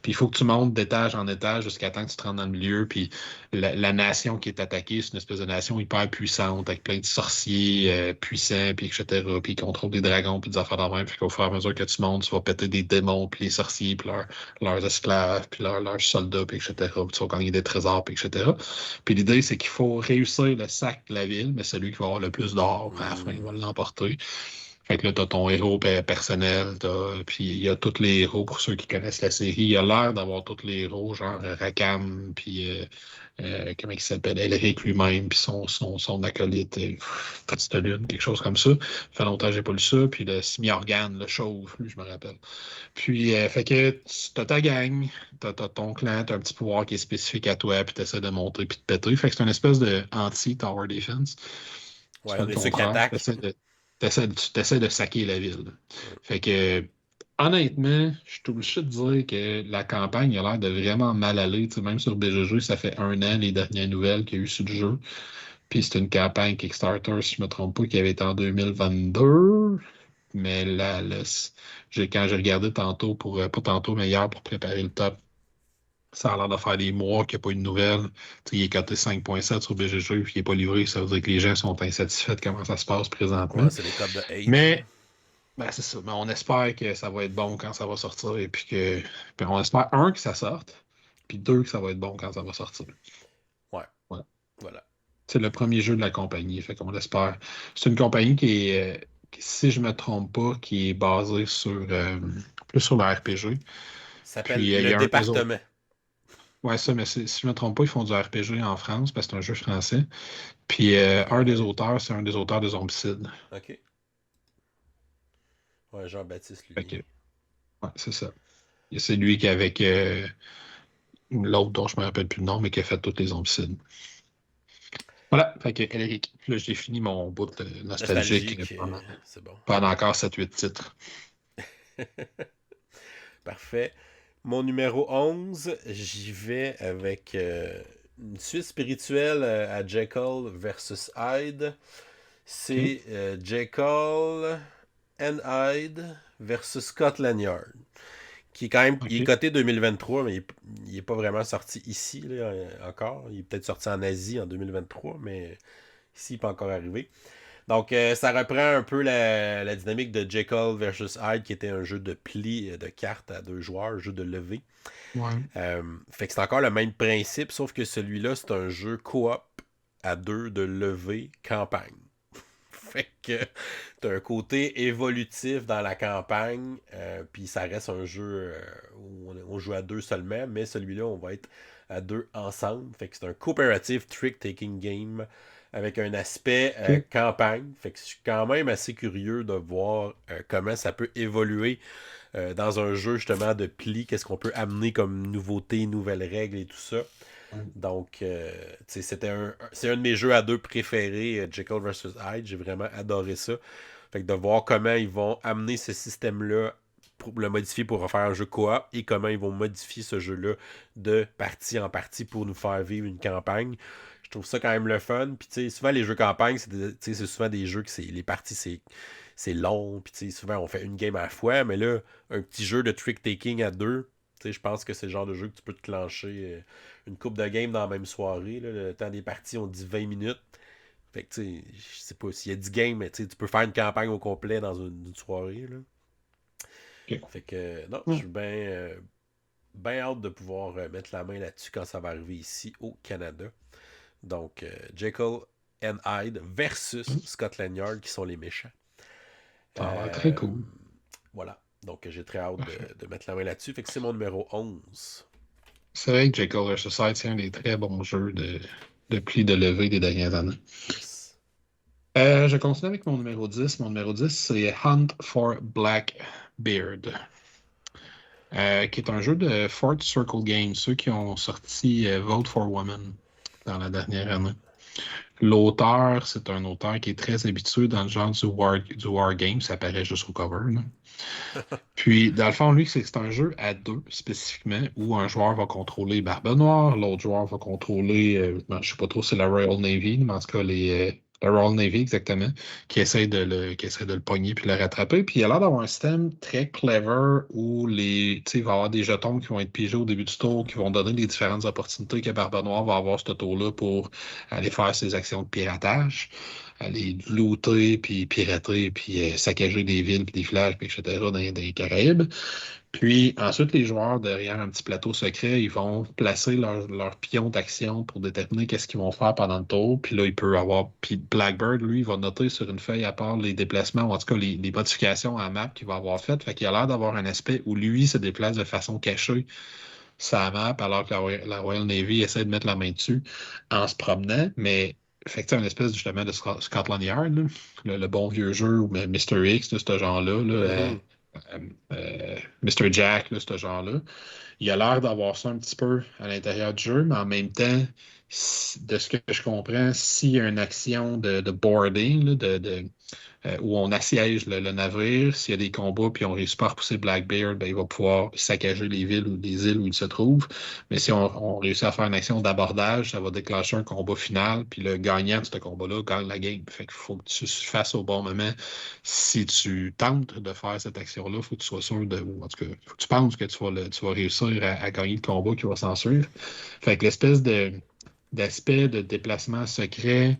Puis il faut que tu montes d'étage en étage jusqu'à temps que tu te rentres dans le milieu. Puis la nation qui est attaquée, c'est une espèce de nation hyper puissante, avec plein de sorciers puissants, puis etc. Puis ils contrôlent des dragons, puis des affaires de même. Puis qu'au fur et à mesure que tu montes, tu vas péter des démons, puis les sorciers, puis leurs esclaves, puis leurs soldats, puis etc. Puis tu vas gagner des trésors, puis etc. Puis l'idée, c'est qu'il faut réussir le sac de la ville, mais celui qui va avoir le plus d'or, à la fin, il Hmm. va l'emporter. Fait que là, t'as ton héros personnel, puis il y a tous les héros, pour ceux qui connaissent la série, il a l'air d'avoir tous les héros, genre Rakam, puis comment il s'appelle, Elric lui-même, puis son acolyte, Petite Lune, quelque chose comme ça. Ça fait longtemps que j'ai pas lu ça, puis le Semi-Organe, le chauve, lui, je me rappelle. Puis, fait que t'as ta gang, t'as ton clan, t'as un petit pouvoir qui est spécifique à toi, puis t'essaies de monter, puis de péter. Fait que c'est une espèce de anti-tower defense. Tu Ouais, fais on le est ceux qui contraire, attaquent. tu essaies de saquer la ville. Ouais. Fait que, honnêtement, je suis obligé de dire que la campagne a l'air de vraiment mal aller. Tu sais, même sur BGG, ça fait un an les dernières nouvelles qu'il y a eu sur le jeu. Puis c'est une campagne Kickstarter, si je ne me trompe pas, qui avait été en 2022. Mais quand j'ai regardé tantôt pas tantôt, mais hier pour préparer le top, ça a l'air de faire des mois qu'il n'y a pas eu de nouvelles. Tu sais, il est coté 5,7 sur BGG puis il n'est pas livré. Ça veut dire que les gens sont insatisfaits de comment ça se passe présentement. Ouais, c'est des codes de hate, là. Mais ben, c'est ça. Mais on espère que ça va être bon quand ça va sortir. Et puis on espère, un, que ça sorte. Puis deux, que ça va être bon quand ça va sortir. Ouais, Ouais. voilà. C'est le premier jeu de la compagnie. Fait qu'on l'espère. C'est une compagnie si je me trompe pas, qui est basée plus sur le RPG. Ça s'appelle Puis il Le y a un des autres. Département. Ouais, ça, mais si je me trompe pas, ils font du RPG en France parce que c'est un jeu français. Puis un des Ouais. auteurs, c'est un des auteurs de Zombicide. OK. Ouais, Jean-Baptiste Fait Lullier. que, ouais, c'est ça. Et c'est lui qui, avec l'autre dont je me rappelle plus le nom, mais qui a fait tous les Zombicides. Voilà, fait que Elric, là, j'ai fini mon bout nostalgique Nostalgique, pendant, c'est bon. pendant encore 7-8 titres. Parfait. Mon numéro 11, j'y vais avec une suite spirituelle à Jekyll versus Hyde. OK? C'est Jekyll and Hyde versus Scotland Yard. Qui est quand même, il est OK. coté 2023, mais il est pas vraiment sorti ici là, encore. Il est peut-être sorti en Asie en 2023, mais ici, il n'est pas encore arrivé. Donc, ça reprend un peu la dynamique de Jekyll versus Hyde, qui était un jeu de pli de cartes à deux joueurs, un jeu de levée. Ouais. Fait que c'est encore le même principe, sauf que celui-là, c'est un jeu coop à deux de levée campagne. Fait que t'as un côté évolutif dans la campagne, puis ça reste un jeu où on joue à deux seulement, mais celui-là, on va être à deux ensemble. Fait que c'est un cooperative trick-taking game avec un aspect OK. campagne. Fait que je suis quand même assez curieux de voir comment ça peut évoluer dans un jeu justement de pli, qu'est-ce qu'on peut amener comme nouveauté, nouvelles règles et tout ça. Ouais. Donc, c'est un de mes jeux à deux préférés, Jekyll vs Hyde. J'ai vraiment adoré ça. Fait que de voir comment ils vont amener ce système-là pour le modifier pour refaire un jeu coop et comment ils vont modifier ce jeu-là de partie en partie pour nous faire vivre une campagne. Je trouve ça quand même le fun. Puis, tu sais, souvent, les jeux campagne, c'est souvent des jeux que les parties, c'est long. Puis, tu sais, souvent, on fait une game à la fois. Mais là, un petit jeu de trick-taking à deux, tu sais, je pense que c'est le genre de jeu que tu peux te clencher une coupe de game dans la même soirée. Là. Le temps des parties, on dit 20 minutes. Fait que, tu sais, je sais pas s'il y a 10 games, mais tu peux faire une campagne au complet dans une soirée, là. Ok. Fait que, non, je Hmm. suis bien hâte de pouvoir mettre la main là-dessus quand ça va arriver ici au Canada. Donc, Jekyll and Hyde versus Scotland Yard, qui sont les méchants. Ça a l'air très Euh, cool. voilà. Donc, j'ai très hâte Parfait. de mettre la main là-dessus. Fait que c'est mon numéro 11. C'est vrai que Jekyll vs. Hyde, c'est un des très bons jeux de pli de levée des dernières années. Yes. Je continue avec mon numéro 10. Mon numéro 10, c'est Hunt for Blackbeard, qui est un jeu de Fort Circle Games, ceux qui ont sorti Vote for Women dans la dernière année. L'auteur, c'est un auteur qui est très habitué dans le genre du war game, ça paraît juste au cover, là. Puis, dans le fond, lui, c'est un jeu à deux spécifiquement, où un joueur va contrôler Barbe Noire, l'autre joueur va contrôler, je sais pas trop, c'est la Royal Navy, mais en tout cas, la Royal Navy exactement, qui essaie de le pogner puis de le rattraper. Puis, il a l'air d'avoir un système très clever où il va y avoir des jetons qui vont être pigés au début du tour, qui vont donner les différentes opportunités que Barbe Noire va avoir ce tour-là pour aller faire ses actions de piratage, aller looter, puis pirater, puis saccager des villes, puis des villages, puis etc. dans les Caraïbes. Puis ensuite, les joueurs, derrière un petit plateau secret, ils vont placer leur pion d'action pour déterminer qu'est-ce qu'ils vont faire pendant le tour. Puis là, il peut avoir... Puis Blackbird, lui, il va noter sur une feuille à part les déplacements, ou en tout cas les modifications à map qu'il va avoir faites. Fait qu'il a l'air d'avoir un aspect où lui se déplace de façon cachée sa map, alors que la Royal Navy essaie de mettre la main dessus en se promenant, mais fait que c'est une espèce justement de Scotland Yard, là. Le bon vieux jeu, ou Mr. X de ce genre-là, là, Mhm. Mr. Jack, là, ce genre-là. Il a l'air d'avoir ça un petit peu à l'intérieur du jeu, mais en même temps, de ce que je comprends, s'il y a une action de boarding, là, où on assiège le navire. S'il y a des combats puis on réussit pas à repousser Blackbeard, ben, il va pouvoir saccager les villes ou les îles où il se trouve. Mais si on réussit à faire une action d'abordage, ça va déclencher un combat final. Puis le gagnant de ce combat-là gagne la game. Fait qu'il faut que tu fasses au bon moment. Si tu tentes de faire cette action-là, il faut que tu sois sûr de. Ou en tout cas, faut que tu penses que tu vas réussir à gagner le combat qui va s'en suivre. Fait que l'espèce d'aspect de déplacement secret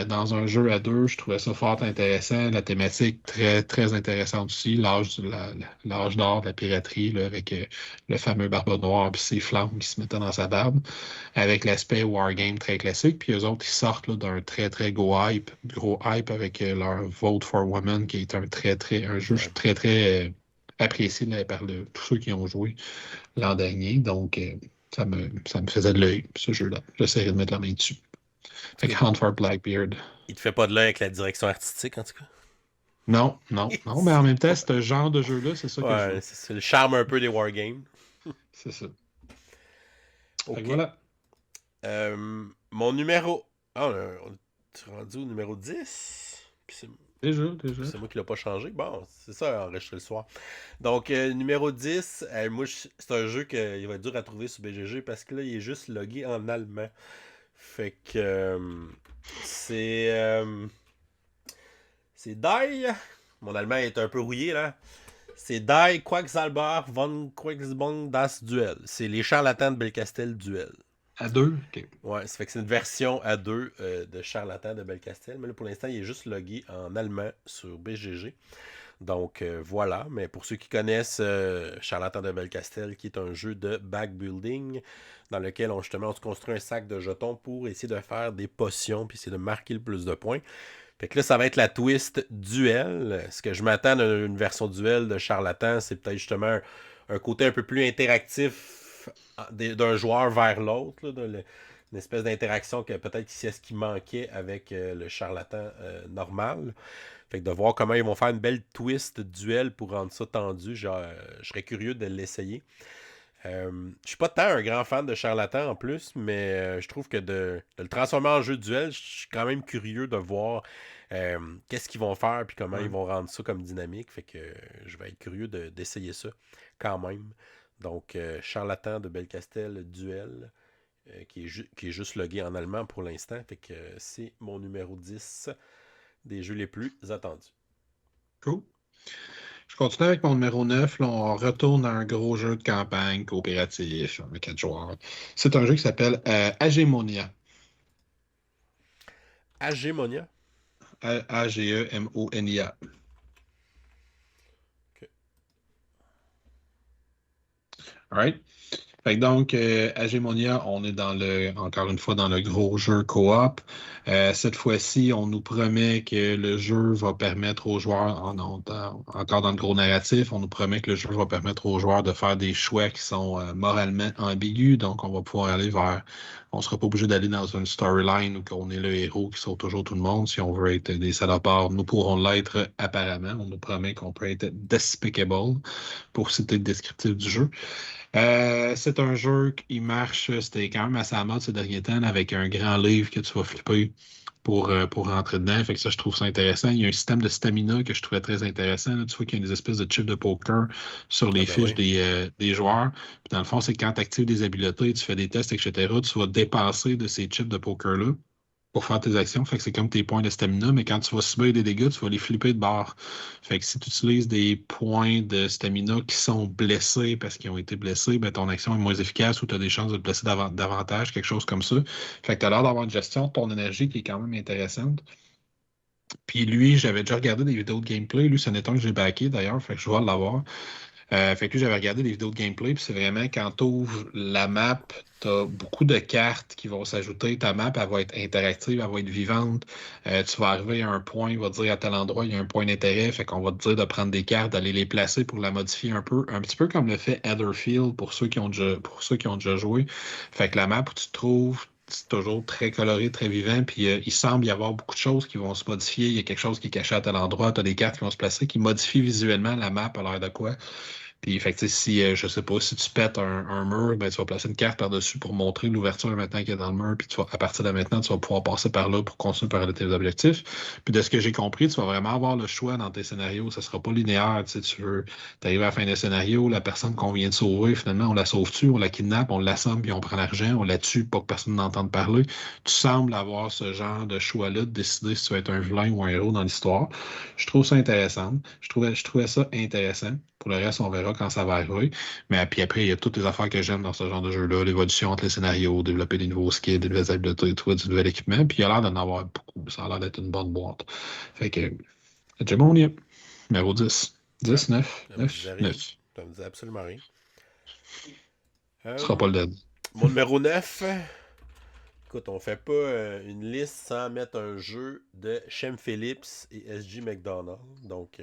dans un jeu à deux, je trouvais ça fort intéressant. La thématique très, très intéressante aussi. L'âge d'or de la piraterie, là, avec le fameux Barbe Noire et ses flammes qui se mettaient dans sa barbe, avec l'aspect wargame très classique. Puis eux autres, ils sortent là, d'un très, très gros hype avec leur Vote for Women, qui est un jeu Ouais. très, très apprécié là, par tous ceux qui ont joué l'an dernier. Donc, ça me faisait de l'œil, ce jeu-là. J'essaierai de mettre la main dessus. En tout Fait cas, que Hunt for Blackbeard. il te fait pas de l'œil avec la direction artistique, en tout cas. Non, non, non, mais en même temps, ce genre de jeu-là, c'est ça que je Ouais, veux. c'est le charme un peu des wargames. C'est ça. Fait que OK. voilà. Mon numéro. Ah, on est rendu au numéro 10. Déjà. C'est moi qui l'ai pas changé. Bon, c'est ça, enregistrer le soir. Donc, numéro 10, moi, c'est un jeu qu'il va être dur à trouver sur BGG parce que là, il est juste logué en allemand. Fait que c'est. C'est Die. Mon allemand est un peu rouillé là. C'est Die Quacksalber von Quacksbong das Duel. C'est les charlatans de Belcastel Duel. À deux? OK. Ouais, ça fait que c'est une version à deux de charlatan de Belcastel. Mais là, pour l'instant, il est juste logué en allemand sur BGG. Donc voilà, mais pour ceux qui connaissent Charlatan de Belcastel, qui est un jeu de backbuilding dans lequel justement on se construit un sac de jetons pour essayer de faire des potions puis essayer de marquer le plus de points. Fait que là, ça va être la twist duel. Ce que je m'attends d'une version duel de Charlatan, c'est peut-être justement un côté un peu plus interactif d'un joueur vers l'autre, une espèce d'interaction que peut-être c'est ce qui manquait avec le Charlatan normal. Fait que de voir comment ils vont faire une belle twist duel pour rendre ça tendu, je serais curieux de l'essayer. Je suis pas tant un grand fan de Charlatan en plus, mais je trouve que de le transformer en jeu de duel, je suis quand même curieux de voir qu'est-ce qu'ils vont faire puis comment Ouais. ils vont rendre ça comme dynamique. Fait que je vais être curieux d'essayer ça quand même. Donc, Charlatan de Belcastel duel, qui est juste logué en allemand pour l'instant. Fait que c'est mon numéro 10 des jeux les plus attendus. Cool. Je continue avec mon numéro 9. Là, on retourne à un gros jeu de campagne coopératif avec 4 joueurs. C'est un jeu qui s'appelle Agemonia. Agemonia. Agemonia. Ok. All right. Fait que donc, Agemonia, on est encore une fois dans le gros jeu coop. Cette fois-ci, on nous promet que le jeu va permettre aux joueurs, encore dans le gros narratif, on nous promet que le jeu va permettre aux joueurs de faire des choix qui sont moralement ambigus. Donc, on va pouvoir on sera pas obligé d'aller dans une storyline où on est le héros qui sauve toujours tout le monde. Si on veut être des salopards, nous pourrons l'être apparemment. On nous promet qu'on peut être despicable pour citer le descriptif du jeu. C'est un jeu qui marche, c'était quand même assez à la mode ces derniers temps, là, avec un grand livre que tu vas flipper pour rentrer dedans. Fait que ça, je trouve ça intéressant. Il y a un système de stamina que je trouvais très intéressant, là. Tu vois qu'il y a des espèces de chips de poker sur Ah les ben fiches oui. des joueurs. Puis dans le fond, c'est quand tu actives des habiletés, tu fais des tests, etc., tu vas dépasser de ces chips de poker-là pour faire tes actions. Fait que c'est comme tes points de stamina, mais quand tu vas subir des dégâts, tu vas les flipper de bord. Fait que si tu utilises des points de stamina qui sont blessés parce qu'ils ont été blessés, ben ton action est moins efficace ou tu as des chances de te blesser davantage, quelque chose comme ça. Fait que tu as l'air d'avoir une gestion de ton énergie qui est quand même intéressante. Puis lui, j'avais déjà regardé des vidéos de gameplay. Lui, c'est un état que j'ai backé d'ailleurs, fait que je vais l'avoir. Fait que j'avais regardé des vidéos de gameplay, puis c'est vraiment quand tu ouvres la map, tu as beaucoup de cartes qui vont s'ajouter. Ta map, elle va être interactive, elle va être vivante. Tu vas arriver à un point, il va te dire à tel endroit, il y a un point d'intérêt. Fait qu'on va te dire de prendre des cartes, d'aller les placer pour la modifier un peu. Un petit peu comme le fait Etherfield pour ceux qui ont déjà joué. Fait que la map où tu te trouves, c'est toujours très coloré, très vivant. Puis il semble y avoir beaucoup de choses qui vont se modifier. Il y a quelque chose qui est caché à tel endroit. Tu as des cartes qui vont se placer qui modifient visuellement la map à l'air de quoi. Puis, fait que, tu sais, si, je sais pas, si tu pètes un mur, ben, tu vas placer une carte par-dessus pour montrer l'ouverture maintenant qu'il y a dans le mur. Puis, à partir de maintenant, tu vas pouvoir passer par là pour continuer par tes objectifs. Puis, de ce que j'ai compris, tu vas vraiment avoir le choix dans tes scénarios. Ça sera pas linéaire. Tu sais, t'arrives à la fin des scénarios, la personne qu'on vient de sauver, finalement, on la sauve-tu, on la kidnappe, on l'assomme, puis on prend l'argent, on la tue pour que personne n'entende parler. Tu sembles avoir ce genre de choix-là de décider si tu vas être un vilain ou un héros dans l'histoire. Je trouve ça intéressant. Je trouvais ça intéressant. Pour le reste, on verra quand ça va arriver. Mais puis après, il y a toutes les affaires que j'aime dans ce genre de jeu-là, l'évolution entre les scénarios, développer des nouveaux skills, des nouvelles habiletés, trouver du nouvel équipement. Puis il a l'air d'en avoir beaucoup. Ça a l'air d'être une bonne boîte. Fait que, Hegemonia, numéro 10. Ah, 10, 9, ça me disait 9, rien. 9. Ça me disait absolument rien. Ce sera pas Euh, le dead. Mon numéro 9. Écoute, on fait pas une liste sans mettre un jeu de Shem Phillips et S.G. McDonald. Donc,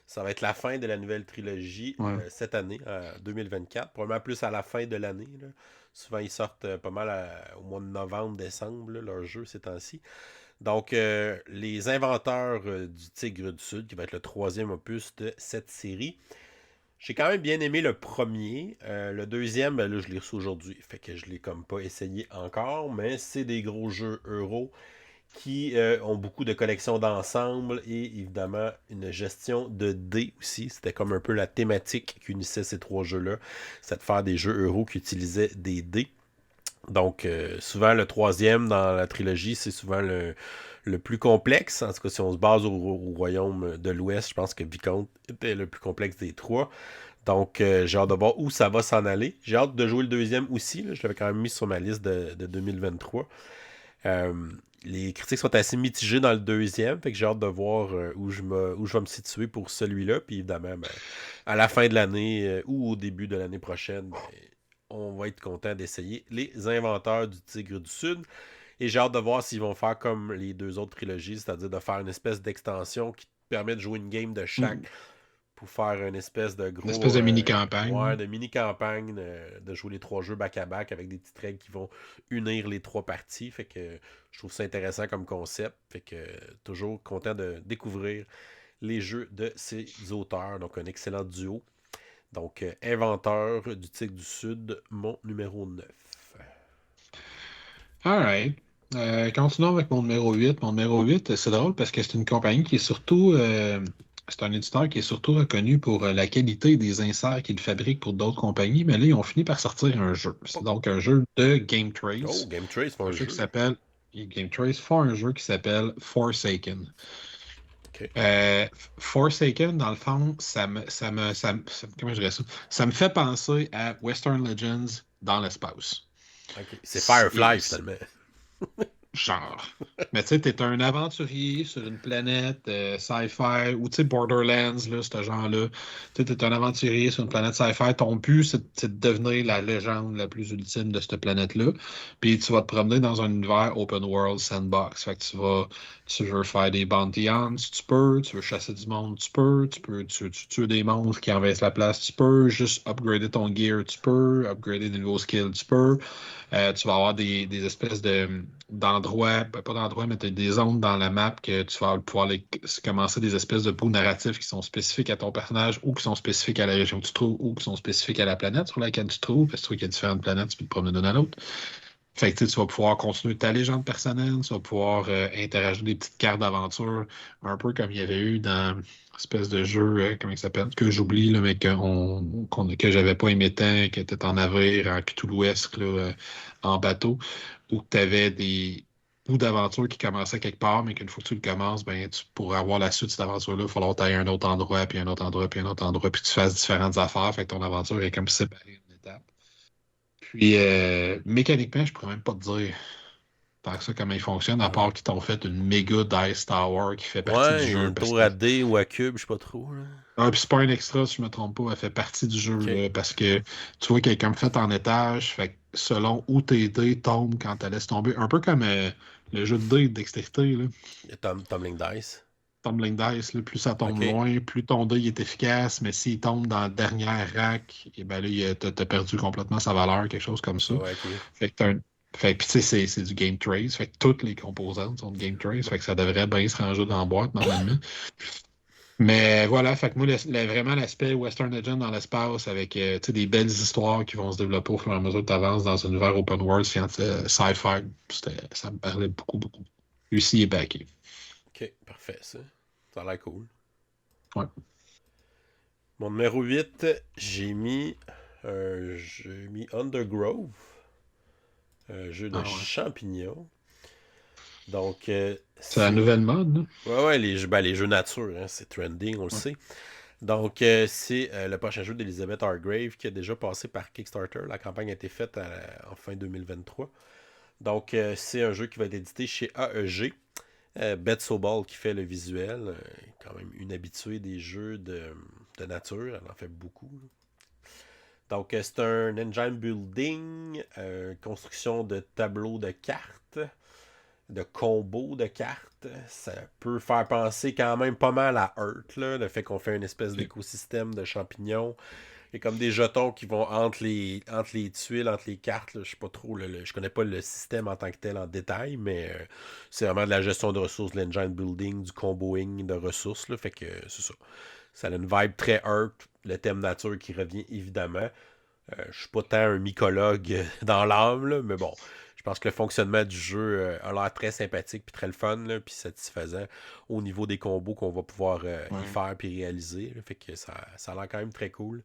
ça va être la fin de la nouvelle trilogie Ouais. cette année, en 2024. Probablement plus à la fin de l'année, là. Souvent, ils sortent pas mal au mois de novembre, décembre, là, leurs jeux ces temps-ci. Donc, les inventeurs du Tigre du Sud, qui va être le troisième opus de cette série. J'ai quand même bien aimé le premier. Le deuxième, ben là, je l'ai reçu aujourd'hui. Fait que je l'ai comme pas essayé encore. Mais c'est des gros jeux euro qui ont beaucoup de collections d'ensemble et évidemment une gestion de dés aussi. C'était comme un peu la thématique qui unissait ces trois jeux-là. C'est de faire des jeux euro qui utilisaient des dés. Donc, souvent, le troisième dans la trilogie, c'est souvent le plus complexe. En tout cas, si on se base au royaume de l'Ouest, je pense que Vicomte était le plus complexe des trois. Donc, j'ai hâte de voir où ça va s'en aller. J'ai hâte de jouer le deuxième aussi. Là. Je l'avais quand même mis sur ma liste de 2023. Euh, les critiques sont assez mitigées dans le deuxième. Fait que j'ai hâte de voir où je vais me situer pour celui-là. Puis évidemment, ben, à la fin de l'année ou au début de l'année prochaine, ben, on va être content d'essayer les inventeurs du Tigre du Sud. Et j'ai hâte de voir s'ils vont faire comme les deux autres trilogies, c'est-à-dire de faire une espèce d'extension qui te permet de jouer une game de chaque Une pour faire une espèce de espèce gros de mini-campagne. de mini-campagne de jouer les trois jeux back-à-back avec des petites règles qui vont unir les trois parties. Fait que je trouve ça intéressant comme concept. Fait que toujours content de découvrir les jeux de ces auteurs. Donc un excellent duo. Donc inventeur du Tigre du Sud, mon numéro 9. All right. Continuons avec mon numéro 8. Mon numéro 8, c'est drôle parce que c'est une compagnie qui est surtout. C'est un éditeur qui est surtout reconnu pour la qualité des inserts qu'il fabrique pour d'autres compagnies, mais là, ils ont fini par sortir un jeu. C'est donc un jeu de Game Oh, Trace. Game Trace, c'est un Un jeu qui jeu. s'appelle. Game Trace font un jeu qui s'appelle Forsaken. Ok. Euh, Forsaken, dans le fond, comment je dirais ça? Ça me fait penser à Western Legends dans l'espace. Ok. C'est Firefly finalement. Genre. Mais tu sais, t'es un aventurier sur une planète sci-fi ou tu sais, Borderlands, là, ce genre-là. Tu sais, t'es un aventurier sur une planète sci-fi. Ton but, c'est de devenir la légende la plus ultime de cette planète-là. Puis tu vas te promener dans un univers open world sandbox. Fait que tu veux faire des bounty hunts, tu peux. Tu veux chasser du monde, tu tuer des monstres qui envahissent la place, tu peux. Juste upgrader ton gear, tu peux. Upgrader des nouveaux skills, tu peux. Tu vas avoir des espèces d'endroits, pas d'endroits, mais t'as des zones dans la map que tu vas pouvoir commencer des espèces de bouts narratifs qui sont spécifiques à ton personnage ou qui sont spécifiques à la région que tu trouves ou qui sont spécifiques à la planète sur laquelle tu te trouves. Parce que tu trouves qu'il y a différentes planètes, tu peux te promener d'une à l'autre. Fait que tu sais, tu vas pouvoir continuer ta légende personnelle, tu vas pouvoir interagir des petites cartes d'aventure, un peu comme il y avait eu dans une espèce de jeu, comment il s'appelle, que j'oublie, là, mais que j'avais pas aimé tant, qui était en navire, en Cthulhu-esque, là, en bateau, où tu avais des bouts d'aventure qui commençaient quelque part, mais qu'une fois que tu le commences, ben, pour avoir la suite de cette aventure-là, il va falloir que tu ailles à un autre endroit, puis un autre endroit, puis un autre endroit, puis que tu fasses différentes affaires. Fait que ton aventure est comme séparée en étapes. Puis, mécaniquement, je pourrais même pas te dire tant que ça comment il fonctionne, à Ouais. part qu'ils t'ont fait une méga Dice Tower qui fait partie du Ouais, jeu. une Parce tour que... à dés ou à cube, je sais pas trop, là. Ah, puis c'est pas un extra, si je me trompe pas, elle fait partie du jeu, Ok. là, parce que tu vois qu'elle est comme faite en étage, fait que selon où tes dés tombent quand tu laisses tomber, un peu comme le jeu de dés de dextérité, là. Il y a Tumbling Dice. Tumbling Dice, là, plus ça tombe Ok. loin, plus ton dé est efficace, mais s'il tombe dans la dernière rack, et ben là, t'as perdu complètement sa valeur, quelque chose comme ça. Ouais, ok. Fait que t'as un... Fait que, puis tu sais, c'est du game trace. Fait que toutes les composantes sont de game trace. Fait que ça devrait bien se ranger dans la boîte normalement. Mais voilà, fait que moi, vraiment l'aspect Western Legend dans l'espace avec tu sais, des belles histoires qui vont se développer au fur et à mesure que tu avances dans un univers open world sci-fi, ça me parlait beaucoup, beaucoup. Lucie est backé. Ok, parfait, ça. Ça a l'air cool. Ouais. Mon numéro 8, j'ai mis Undergrove, un jeu de Ah ouais. champignons. Donc, C'est la c'est. nouvelle mode, là. Ouais, ouais, les jeux nature, hein, c'est trending, on le Ouais. sait. Donc, c'est le prochain jeu d'Elizabeth Hargrave qui a déjà passé par Kickstarter. La campagne a été faite en fin 2023. Donc, c'est un jeu qui va être édité chez AEG. Beth Sobal qui fait le visuel, quand même une habituée des jeux de nature, elle en fait beaucoup. Donc, c'est un engine building, construction de tableaux de cartes, de combos de cartes. Ça peut faire penser quand même pas mal à Earth, là, le fait qu'on fait une espèce Ok. d'écosystème de champignons. Il y a comme des jetons qui vont entre les tuiles, entre les cartes. Là. Je sais pas trop, je connais pas le système en tant que tel en détail, mais c'est vraiment de la gestion de ressources, de l'engine building, du comboing de ressources. Là, fait que c'est ça. Ça a une vibe très Earth, le thème nature qui revient évidemment. Je suis pas tant un mycologue dans l'âme, là, mais bon. Je pense que le fonctionnement du jeu a l'air très sympathique puis très le fun, là, puis satisfaisant au niveau des combos qu'on va pouvoir y Ouais. faire puis réaliser. Là. Fait que ça a l'air quand même très cool.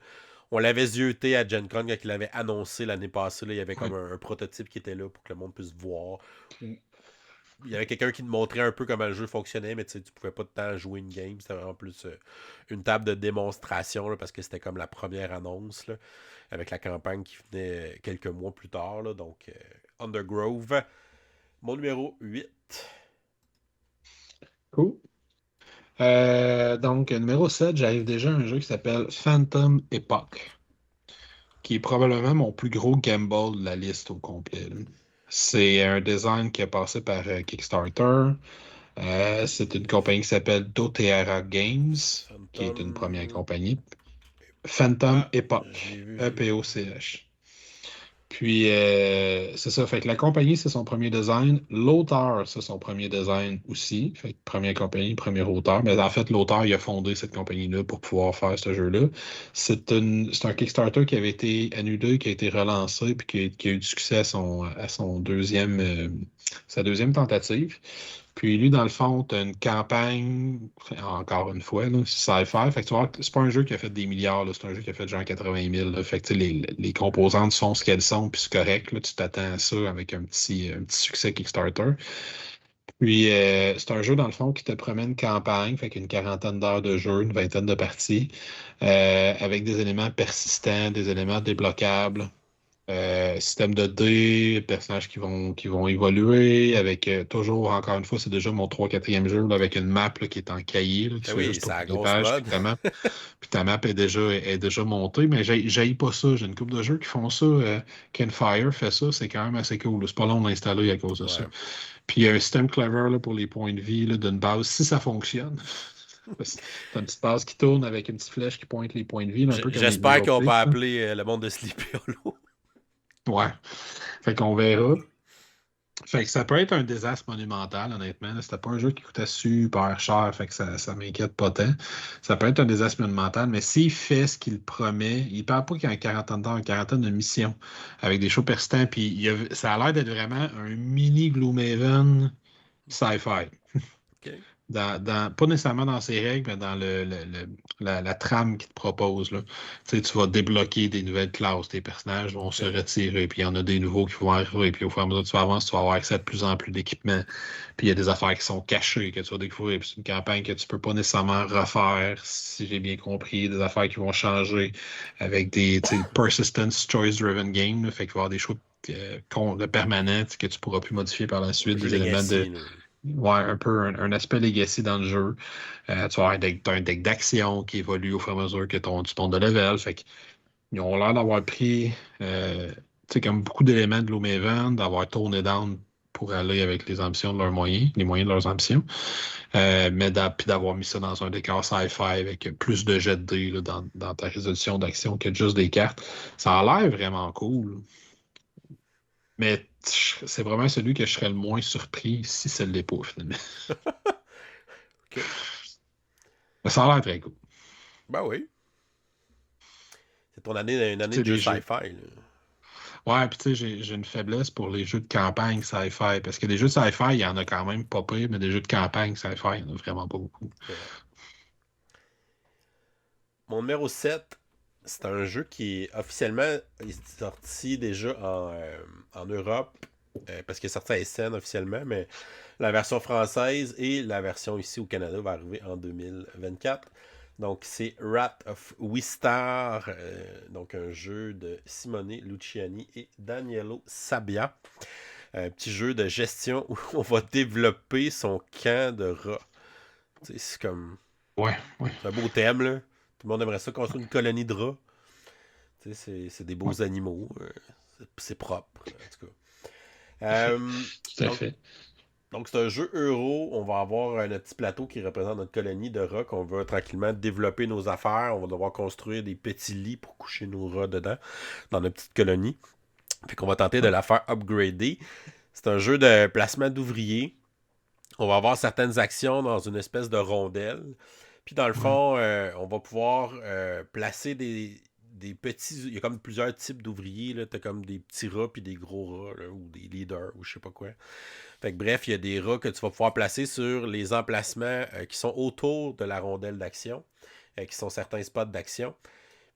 On l'avait zioté à Gen Con quand il l'avait annoncé l'année passée. Là, il y avait comme Ouais. un prototype qui était là pour que le monde puisse voir. Il y avait quelqu'un qui te montrait un peu comment le jeu fonctionnait, mais tu sais, tu pouvais pas de jouer une game. C'était vraiment plus une table de démonstration là, parce que c'était comme la première annonce là, avec la campagne qui venait quelques mois plus tard. Là, donc, Undergrove. Mon numéro 8. Cool. Donc, numéro 7, j'arrive déjà à un jeu qui s'appelle Phantom Epoch, qui est probablement mon plus gros gamble de la liste au complet, là. C'est un design qui est passé par Kickstarter. C'est une compagnie qui s'appelle doTERRA Games, qui est une première Phantom. compagnie. Phantom Ah, Epoch, j'ai vu. EPOCH. Puis, c'est ça. Fait que la compagnie, c'est son premier design. L'auteur, c'est son premier design aussi. Fait que première compagnie, premier auteur. Mais en fait, l'auteur, il a fondé cette compagnie-là pour pouvoir faire ce jeu-là. C'est un Kickstarter qui avait été annulé, qui a été relancé, puis qui a eu du succès à son deuxième, sa deuxième tentative. Puis lui, dans le fond, tu une campagne, enfin, encore une fois, là, sci-fi. Fait que tu vois, c'est pas un jeu qui a fait des milliards, là, c'est un jeu qui a fait genre 80 000. Là. Fait que tu sais, les composantes sont ce qu'elles sont, puis c'est correct. Là, tu t'attends à ça avec un petit succès Kickstarter. Puis c'est un jeu, dans le fond, qui te promet une campagne, fait qu'une quarantaine d'heures de jeu, une vingtaine de parties, avec des éléments persistants, des éléments débloquables. Système de dés, personnages qui vont évoluer, avec toujours, encore une fois, c'est déjà mon 3 4e jeu là, avec une map là, qui est en cahier, là, qui Ben fait oui, juste c'est la tourner des grosse pages, mode. puis ta map est déjà montée, mais j'haïs pas ça. J'ai une couple de jeux qui font ça. Kenfire fait ça, c'est quand même assez cool. C'est pas long d'installer à cause de ça. Ouais. Puis il y a un système clever là, pour les points de vie là, d'une base, si ça fonctionne. T'as une petite base qui tourne avec une petite flèche qui pointe les points de vie, là, un peu comme les J'espère Eagle qu'on peut Flick, là. appeler le monde de Sleepy Hollow. Ouais. Fait qu'on verra. Fait que ça peut être un désastre monumental, honnêtement. Là. C'était pas un jeu qui coûtait super cher, fait que ça m'inquiète pas tant. Ça peut être un désastre monumental, mais s'il fait ce qu'il promet, il parle pas qu'il y a une quarantaine d'heures, une quarantaine de missions avec des shows persistants, puis ça a l'air d'être vraiment un mini Gloomhaven sci-fi. OK. Pas nécessairement dans ses règles, mais dans la trame qu'il te propose, là. Tu sais, tu vas débloquer des nouvelles classes, tes personnages vont se OK. retirer, puis il y en a des nouveaux qui vont arriver, puis au fur et à mesure que tu vas avancer, tu vas avoir accès à de plus en plus d'équipements, puis il y a des affaires qui sont cachées, que tu vas découvrir, puis c'est une campagne que tu peux pas nécessairement refaire, si j'ai bien compris, des affaires qui vont changer avec des, tu sais, persistence choice-driven game, là. Fait qu'il va y avoir des choix permanents que tu pourras plus modifier par la Un suite, jeu des éléments de Legacy, là. Ouais, un peu un aspect legacy dans le jeu. Tu vas avoir t'as un deck d'action qui évolue au fur et à mesure que tu tombes de level. Fait qu'ils ont l'air d'avoir pris tu sais, comme beaucoup d'éléments de Gloomhaven, d'avoir tourné down pour aller avec les ambitions de leurs moyens, les moyens de leurs ambitions. Puis d'avoir mis ça dans un décor sci-fi avec plus de jets de dés là, dans ta résolution d'action que juste des cartes. Ça a l'air vraiment cool. Mais c'est vraiment celui que je serais le moins surpris si ça ne l'est pas, finalement. OK. Mais ça a l'air très cool. Ben oui. C'est ton année, une Puis, année tu sais, de jeu les jeux. sci-fi, là. Ouais, puis tu sais, j'ai une faiblesse pour les jeux de campagne sci-fi. Parce que des jeux de sci-fi, il y en a quand même pas pire, mais des jeux de campagne sci-fi, il y en a vraiment pas beaucoup. C'est vrai. Mon numéro 7, c'est un jeu qui est officiellement sorti déjà en Europe, parce qu'il est sorti à Essen officiellement, mais la version française et la version ici au Canada va arriver en 2024. Donc c'est Wrath of Wistar, donc un jeu de Simone Luciani et Danielo Sabbia. Un petit jeu de gestion où on va développer son camp de rats. C'est comme... Ouais, ouais, C'est un beau thème, là. Tout le monde aimerait ça construire une colonie de rats. C'est des ouais, beaux animaux. C'est propre, en tout cas. Euh, tout à donc, fait. donc c'est un jeu euro. On va avoir un petit plateau qui représente notre colonie de rats qu'on va tranquillement développer nos affaires. On va devoir construire des petits lits pour coucher nos rats dedans, dans notre petite colonie. Puis qu'on va tenter de Ouais. la faire upgrader. C'est un jeu de placement d'ouvriers. On va avoir certaines actions dans une espèce de rondelle. Puis dans le Ouais. fond, on va pouvoir placer des petits... Il y a comme plusieurs types d'ouvriers. Tu as comme des petits rats puis des gros rats, là, ou des leaders, ou je sais pas quoi. Fait que bref, il y a des rats que tu vas pouvoir placer sur les emplacements qui sont autour de la rondelle d'action, qui sont certains spots d'action.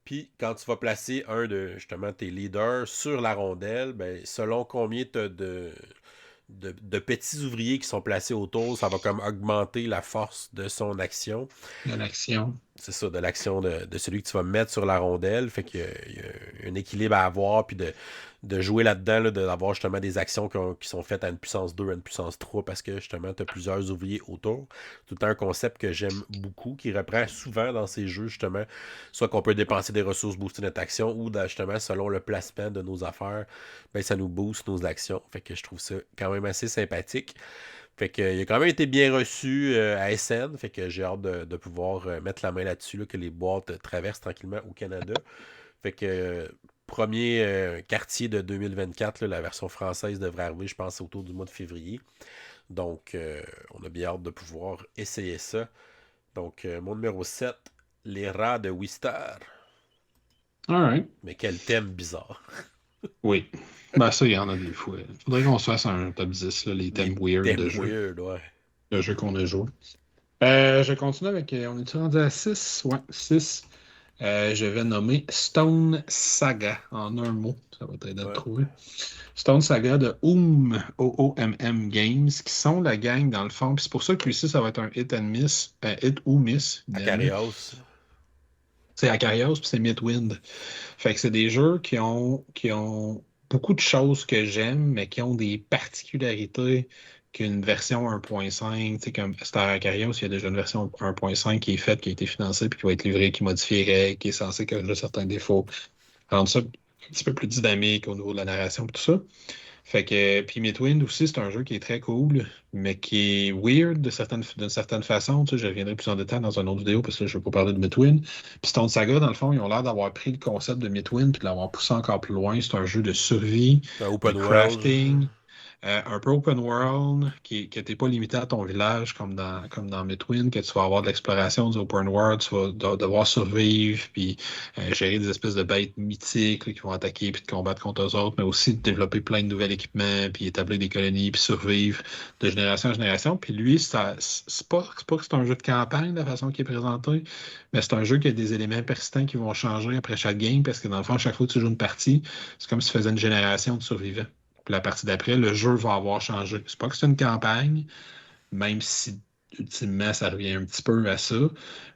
Puis quand tu vas placer un de justement tes leaders sur la rondelle, ben, selon combien tu as de petits ouvriers qui sont placés autour, ça va comme augmenter la force de son action. De l'action. C'est ça, de l'action de celui que tu vas mettre sur la rondelle. Fait qu'il y a un équilibre à avoir, puis de jouer là-dedans, là, d'avoir justement des actions qui sont faites à une puissance 2, à une puissance 3, parce que justement, tu as plusieurs ouvriers autour. C'est tout un concept que j'aime beaucoup, qui reprend souvent dans ces jeux, justement, soit qu'on peut dépenser des ressources, booster notre action, ou justement, selon le placement de nos affaires, ben, ça nous booste nos actions. Fait que je trouve ça quand même assez sympathique. Fait que, il a quand même été bien reçu à SN. Fait que j'ai hâte de pouvoir mettre la main là-dessus, là, que les boîtes traversent tranquillement au Canada. Fait que premier quartier de 2024, là, la version française devrait arriver, je pense, autour du mois de février. Donc, on a bien hâte de pouvoir essayer ça. Donc, mon numéro 7, les rats de Wistar. All right. Mais quel thème bizarre. Oui. Ben ça, il y en a des fois. Faudrait qu'on se fasse un top 10, là, les Les thèmes weird thèmes weird, ouais. de jeux qu'on a joué. Je continue avec. On est rendu à 6. Ouais, 6. Je vais nommer Stone Saga en un mot. Ça va t'aider à le Ouais. trouver. Stone Saga de OOMM Games, qui sont la gang dans le fond. Puis c'est pour ça que lui-ci, ça va être un hit and miss. Hit ou miss, idéalement. Acarios. C'est Acarios puis c'est Midwind. Fait que c'est des jeux qui ont beaucoup de choses que j'aime, mais qui ont des particularités qu'une version 1.5, tu sais, comme Star Acarios, il y a déjà une version 1.5 qui est faite, qui a été financée, puis qui va être livrée, qui modifierait, qui est censée corriger certains défauts, rendre ça un petit peu plus dynamique au niveau de la narration, et tout ça. Fait que, puis Midwind aussi, c'est un jeu qui est très cool, mais qui est weird d'une certaine façon. Tu sais, je reviendrai plus en détail dans une autre vidéo parce que je ne veux pas parler de Midwind. Puis Stone Saga, dans le fond, ils ont l'air d'avoir pris le concept de Midwind puis de l'avoir poussé encore plus loin. C'est un jeu de survie, Un de open world. crafting, un peu open world, que tu n'es pas limité à ton village comme dans Midwind, que tu vas avoir de l'exploration du open world, tu vas devoir survivre, puis gérer des espèces de bêtes mythiques là, qui vont attaquer puis te combattre contre eux autres, mais aussi développer plein de nouveaux équipements, puis établir des colonies, puis survivre de génération en génération. Puis lui, c'est pas que c'est un jeu de campagne, de la façon qu'il est présenté, mais c'est un jeu qui a des éléments persistants qui vont changer après chaque game, parce que dans le fond, à chaque fois que tu joues une partie, c'est comme si tu faisais une génération de survivants. Puis la partie d'après, le jeu va avoir changé. C'est pas que c'est une campagne, même si ultimement ça revient un petit peu à ça,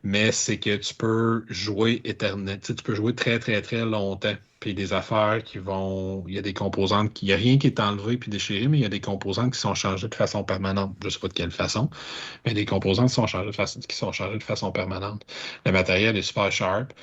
mais c'est que tu peux jouer éternel. Tu sais, tu peux jouer très, très, très longtemps. Puis des affaires qui vont. Il y a des composantes qui. Il n'y a rien qui est enlevé puis déchiré, mais il y a des composantes qui sont changées de façon permanente. Je ne sais pas de quelle façon, mais des composantes qui sont changées de façon permanente. Le matériel est super sharp.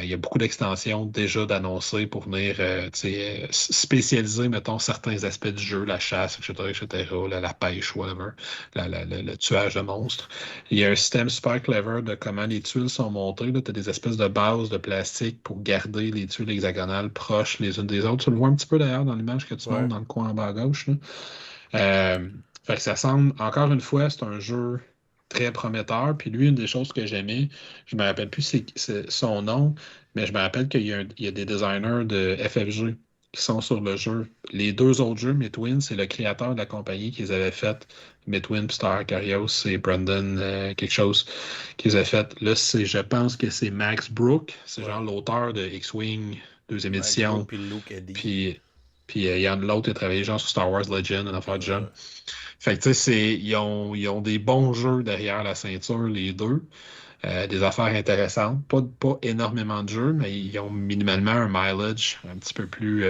Il y a beaucoup d'extensions déjà d'annoncer pour venir tu sais, spécialiser, mettons, certains aspects du jeu, la chasse, etc., etc., la pêche, whatever, le tuage de monstres. Il y a un système super clever de comment les tuiles sont montées. Tu as des espèces de bases de plastique pour garder les tuiles hexagonales proches les unes des autres. Tu le vois un petit peu d'ailleurs dans l'image que tu montres Ouais. dans le coin en bas à gauche, là. Fait que ça semble, encore une fois, c'est un jeu très prometteur. Puis lui, une des choses que j'aimais, je me rappelle plus c'est son nom, mais je me rappelle qu'il y a des designers de FFG qui sont sur le jeu. Les deux autres jeux, Midwin, c'est le créateur de la compagnie qui les avait fait. Midwin, Star Carios, c'est Brandon quelque chose qu'ils avaient fait. Là, je pense que c'est Max Brook. C'est Ouais. genre l'auteur de X-Wing, deuxième Max Brook édition. puis Luke Eddy. Puis il y en a l'autre qui a travaillé genre sur Star Wars Legend, une affaire de genre. Ouais. Fait que tu sais, ils ont des bons jeux derrière la ceinture, les deux. Des affaires intéressantes. Pas énormément de jeux, mais ils ont minimalement un mileage un petit peu plus,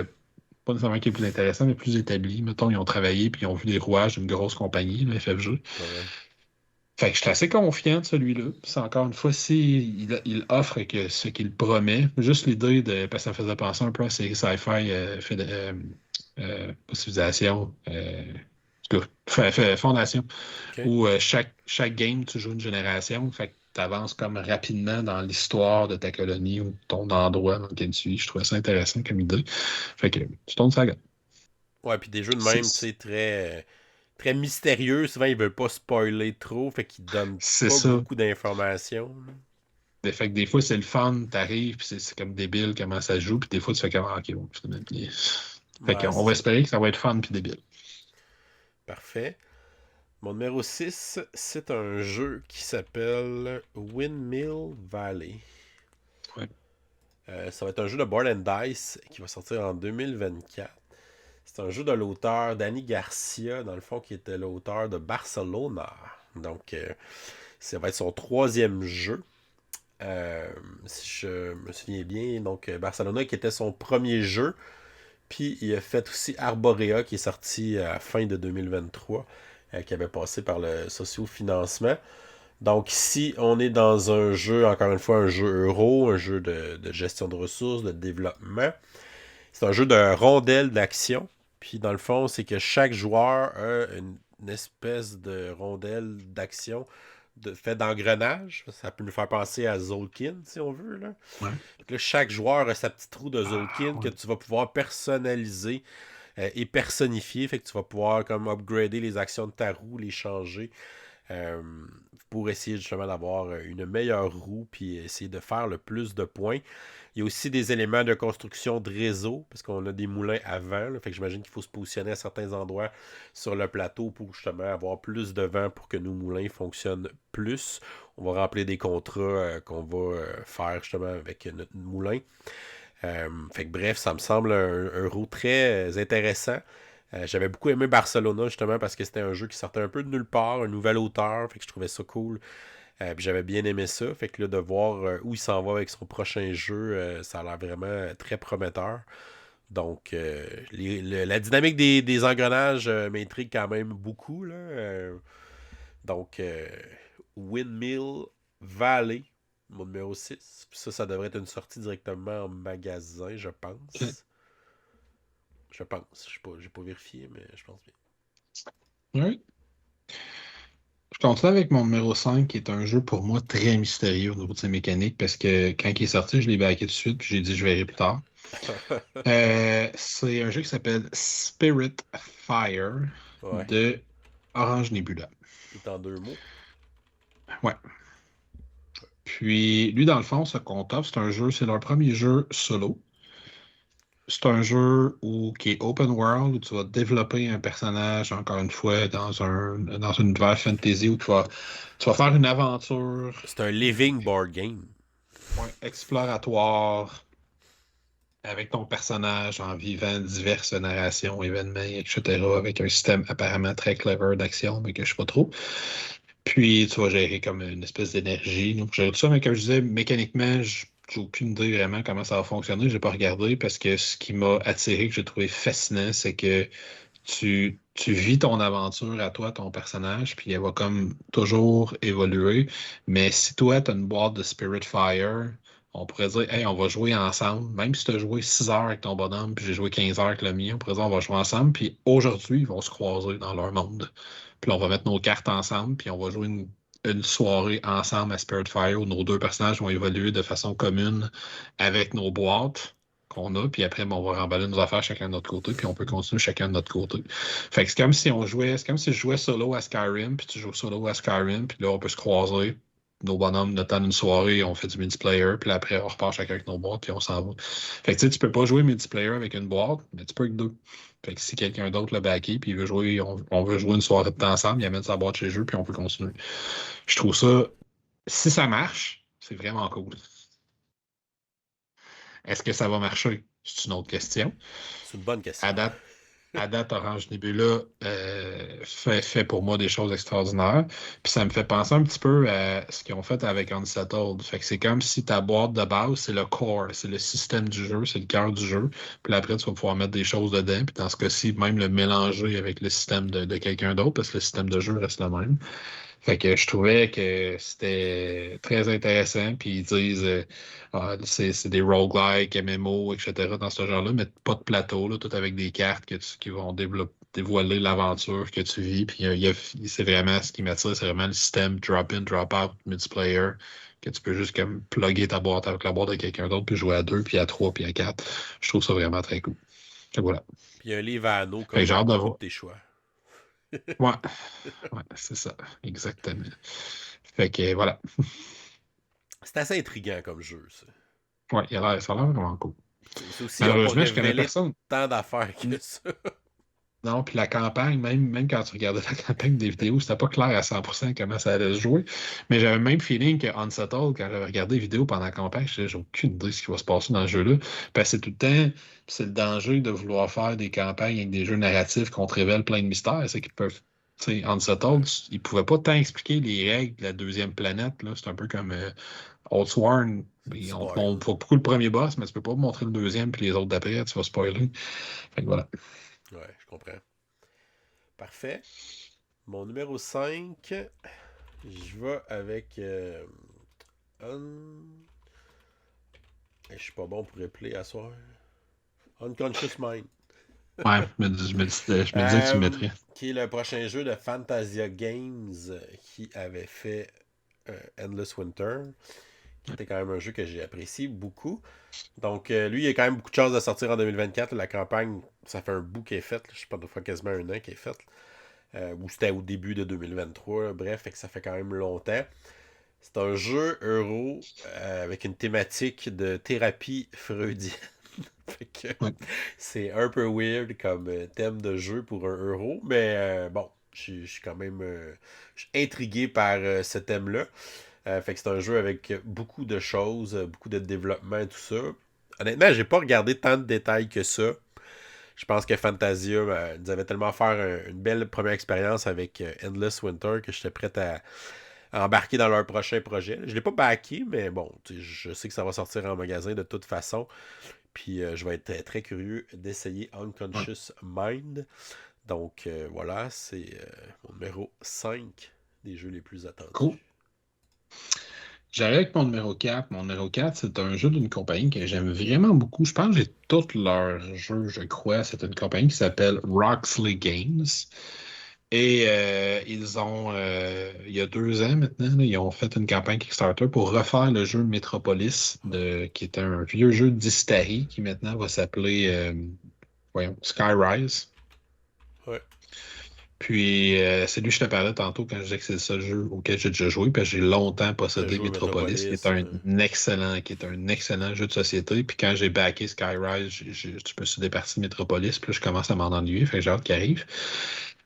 pas nécessairement qui est plus intéressant, mais plus établi. Mettons, ils ont travaillé puis ils ont vu les rouages d'une grosse compagnie, le FFG. Ouais. Fait que je suis assez confiant de celui-là. C'est encore une fois, si il offre ce qu'il promet, juste l'idée de. Parce que ça me faisait penser un peu à ces sci-fi pas civilisation, en tout cas, fondation, OK. où chaque game, tu joues une génération. Fait que tu avances comme rapidement dans l'histoire de ta colonie ou de ton endroit dans lequel tu vis. Je trouvais ça intéressant comme idée. Fait que tu tournes ça. Ouais, puis des jeux de même, tu C'est sais, très mystérieux. Souvent, ils veulent pas spoiler trop, fait qu'ils donnent c'est pas ça. beaucoup d'informations. Fait que des fois, c'est le fun, t'arrives, puis c'est comme débile comment ça se joue, puis des fois, tu fais comme, ah, ok, bon, finalement, fait Ouais, qu'on c'est va ça. espérer que ça va être fun puis débile. Parfait. Mon numéro 6, c'est un jeu qui s'appelle Windmill Valley. Ouais. Ça va être un jeu de board and dice qui va sortir en 2024. C'est un jeu de l'auteur Danny Garcia, dans le fond, qui était l'auteur de Barcelona. Donc, ça va être son troisième jeu. Si je me souviens bien, donc Barcelona qui était son premier jeu. Puis il a fait aussi Arborea qui est sorti à la fin de 2023, qui avait passé par le socio-financement. Donc ici, on est dans un jeu, encore une fois, un jeu euro, un jeu de gestion de ressources, de développement. C'est un jeu de rondelle d'action. Puis dans le fond, c'est que chaque joueur a une espèce de rondelle d'action fait d'engrenage. Ça peut nous faire penser à Zolkin, si on veut. Là. Ouais. Donc là, chaque joueur a sa petite roue de Ah, Zolkin que ouais. tu vas pouvoir personnaliser et personnifier. Fait que tu vas pouvoir comme upgrader les actions de ta roue, les changer. euh, pour essayer justement d'avoir une meilleure roue puis essayer de faire le plus de points. Il y a aussi des éléments de construction de réseau, parce qu'on a des moulins à vent. Là, fait que j'imagine qu'il faut se positionner à certains endroits sur le plateau pour justement avoir plus de vent pour que nos moulins fonctionnent plus. On va remplir des contrats qu'on va faire justement avec notre moulin. Fait que bref, ça me semble un roue très intéressant. J'avais beaucoup aimé Barcelona justement parce que c'était un jeu qui sortait un peu de nulle part, un nouvel auteur, fait que je trouvais ça cool Puis j'avais bien aimé ça. Fait que là, de voir où il s'en va avec son prochain jeu, ça a l'air vraiment très prometteur. Donc, la dynamique des engrenages m'intrigue quand même beaucoup. Là. Donc, Windmill Valley, mon numéro 6. Puis ça devrait être une sortie directement en magasin, je pense. Je pense. J'ai pas vérifié, mais je pense bien. Oui. Je continue avec mon numéro 5, qui est un jeu pour moi très mystérieux au niveau de ses mécaniques, parce que quand il est sorti, je l'ai backé tout de suite, puis j'ai dit je verrai plus tard. C'est un jeu qui s'appelle Spirit Fire Ouais. de Orange Nebula. Il est en 2 mots. Ouais. Puis, lui, dans le fond, ce qu'on t'offre, c'est leur premier jeu solo. C'est un jeu qui est open world, où tu vas développer un personnage, encore une fois, dans un univers fantasy, où tu vas faire une aventure, C'est un living board game. ouais, exploratoire avec ton personnage en vivant diverses narrations, événements, etc., avec un système apparemment très clever d'action, mais que je sais pas trop. Puis tu vas gérer comme une espèce d'énergie. Donc, gérer tout ça, mais comme je disais, mécaniquement, j'ai aucune idée vraiment comment ça va fonctionner. J'ai pas regardé parce que ce qui m'a attiré, que j'ai trouvé fascinant, c'est que tu vis ton aventure à toi, ton personnage, puis elle va comme toujours évoluer. Mais si toi, tu as une boîte de Spirit Fire, on pourrait dire, hey, on va jouer ensemble. Même si tu as joué 6 heures avec ton bonhomme, puis j'ai joué 15 heures avec le mien, on pourrait dire, on va jouer ensemble. Puis aujourd'hui, ils vont se croiser dans leur monde. Puis là, on va mettre nos cartes ensemble, puis on va jouer une soirée ensemble à Spirit Fire où nos deux personnages vont évoluer de façon commune avec nos boîtes qu'on a, puis après, ben, on va remballer nos affaires chacun de notre côté, puis on peut continuer chacun de notre côté. Fait que c'est comme si je jouais solo à Skyrim, puis tu joues solo à Skyrim, puis là, on peut se croiser. Nos bonhommes, le temps d'une soirée, on fait du multiplayer, puis là, après, on repart chacun avec nos boîtes, puis on s'en va. Fait que tu sais, tu peux pas jouer multiplayer avec une boîte, mais tu peux avec deux. Fait que si quelqu'un d'autre l'a backé, puis il veut jouer, on veut jouer une soirée de temps ensemble, il amène sa boîte chez eux, puis on peut continuer. Je trouve ça, si ça marche, c'est vraiment cool. Est-ce que ça va marcher? C'est une autre question. C'est une bonne question. À date, à date, Orange Nebula fait pour moi des choses extraordinaires. Puis ça me fait penser un petit peu à ce qu'ils ont fait avec Unsettled. Fait que c'est comme si ta boîte de base, c'est le core, c'est le système du jeu, c'est le cœur du jeu. Puis là, après, tu vas pouvoir mettre des choses dedans. Puis dans ce cas-ci, même le mélanger avec le système de quelqu'un d'autre, parce que le système de jeu reste le même. Fait que je trouvais que c'était très intéressant. Puis ils disent c'est des roguelikes, MMO, etc. dans ce genre-là, mais pas de plateau, là, tout avec des cartes qui vont dévoiler l'aventure que tu vis. Puis c'est vraiment ce qui m'attire, c'est vraiment le système drop-in, drop-out, multiplayer, que tu peux juste comme plugger ta boîte avec la boîte de quelqu'un d'autre, puis jouer à deux, puis à trois, puis à quatre. Je trouve ça vraiment très cool. Et voilà. Puis il y a un livre à anneaux Fait que comme j'ai dans hâte de beaucoup de voir. tes choix. Ouais, ouais, c'est ça, exactement. Fait que voilà. C'est assez intriguant comme jeu, ça. Ouais, ça a l'air vraiment cool. C'est aussi, ils n'ont pas Malheureusement, je connais révélé personne. tant d'affaires Mm. que ça. Non, puis la campagne, même quand tu regardais la campagne des vidéos, c'était pas clair à 100% comment ça allait se jouer. Mais j'avais le même feeling que Unsettled, quand j'avais regardé les vidéos pendant la campagne, j'ai aucune idée de ce qui va se passer dans ce jeu-là. Parce que c'est tout le temps, c'est le danger de vouloir faire des campagnes avec des jeux narratifs qu'on te révèle plein de mystères. C'est qu'ils peuvent. Tu sais, Unsettled, Ouais. ils pouvaient pas tant expliquer les règles de la deuxième planète. Là. C'est un peu comme Oathsworn. C'est du On te montre spoil. beaucoup le premier boss, mais tu peux pas montrer le deuxième puis les autres d'après, tu vas spoiler. Fait que voilà. Ouais, je comprends. Parfait. Mon numéro 5, je vais avec un... Je suis pas bon pour appeler à soir. Unconscious Mind. Ouais, je me disais que tu le mettrais. Qui est le prochain jeu de Fantasia Games qui avait fait Endless Winter, qui était quand même un jeu que j'ai apprécié beaucoup. Donc, lui, il y a quand même beaucoup de chances de sortir en 2024. La campagne, ça fait un bout qui est faite. Je sais pas, deux fois quasiment un an qui est faite. Ou c'était au début de 2023. Bref, fait que ça fait quand même longtemps. C'est un jeu euro avec une thématique de thérapie freudienne. Fait que Ouais. c'est un peu weird comme thème de jeu pour un euro, mais bon, je suis quand même je suis intrigué par ce thème-là. Fait que c'est un jeu avec beaucoup de choses, beaucoup de développement et tout ça. Honnêtement, j'ai pas regardé tant de détails que ça. Je pense que Fantasia nous avait tellement offert une belle première expérience avec Endless Winter que j'étais prêt embarquer dans leur prochain projet. Je ne l'ai pas backé, mais bon, je sais que ça va sortir en magasin de toute façon. Puis je vais être très, très curieux d'essayer Ouais. Unconscious Mind. Donc voilà, c'est mon numéro 5 des jeux les plus Cool. attendus. J'arrive avec mon numéro 4. Mon numéro 4, c'est un jeu d'une compagnie que j'aime vraiment beaucoup. Je pense que j'ai tous leurs jeux, je crois. C'est une compagnie qui s'appelle Roxley Games. Et ils ont, il y a 2 ans maintenant, là, ils ont fait une campagne Kickstarter pour refaire le jeu Metropolis, qui était un vieux jeu d'Istari, qui maintenant va s'appeler voyons, Skyrise. Ouais, Puis, c'est lui que je te parlais tantôt quand je disais que c'est le seul jeu auquel j'ai déjà joué, parce que j'ai longtemps t'as possédé joué au Metropolis, Metropolis. qui est un excellent jeu de société. Puis quand j'ai backé Skyrise, je me suis départi de Metropolis, puis là, je commence à m'en ennuyer, fait que j'ai hâte qu'il arrive.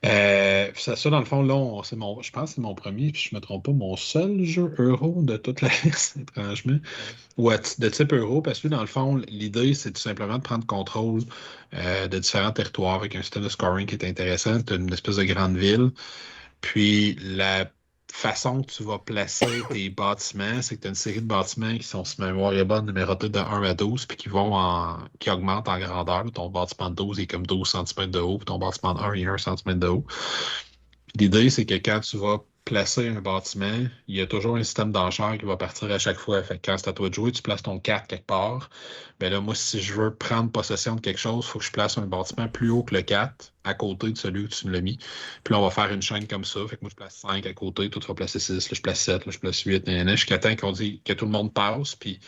C'est ça, dans le fond, là, je pense que c'est mon premier, puis je me trompe pas, mon seul jeu euro de toute la liste, étrangement. Ouais. Ouais, de type euro, parce que dans le fond, l'idée, c'est tout simplement de prendre contrôle de différents territoires avec un système de scoring qui est intéressant. Tu as une espèce de grande ville. Puis la façon que tu vas placer tes bâtiments, c'est que tu as une série de bâtiments qui sont, si ma mémoire est bonne, numérotés de 1 à 12, puis qui augmentent en grandeur. Ton bâtiment de 12 est comme 12 centimètres de haut, puis ton bâtiment de 1 est 1 centimètre de haut. L'idée, c'est que quand tu vas placer un bâtiment, il y a toujours un système d'enchères qui va partir à chaque fois. Fait que quand c'est à toi de jouer, tu places ton 4 quelque part. Ben là, moi, si je veux prendre possession de quelque chose, il faut que je place un bâtiment plus haut que le 4, à côté de celui où tu l'as mis. Puis là, on va faire une chaîne comme ça. Fait que moi, je place 5 à côté, toi, tu vas placer 6, là, je place 7, là, je place 8, jusqu'à temps qu'on dit que tout le monde passe. Puis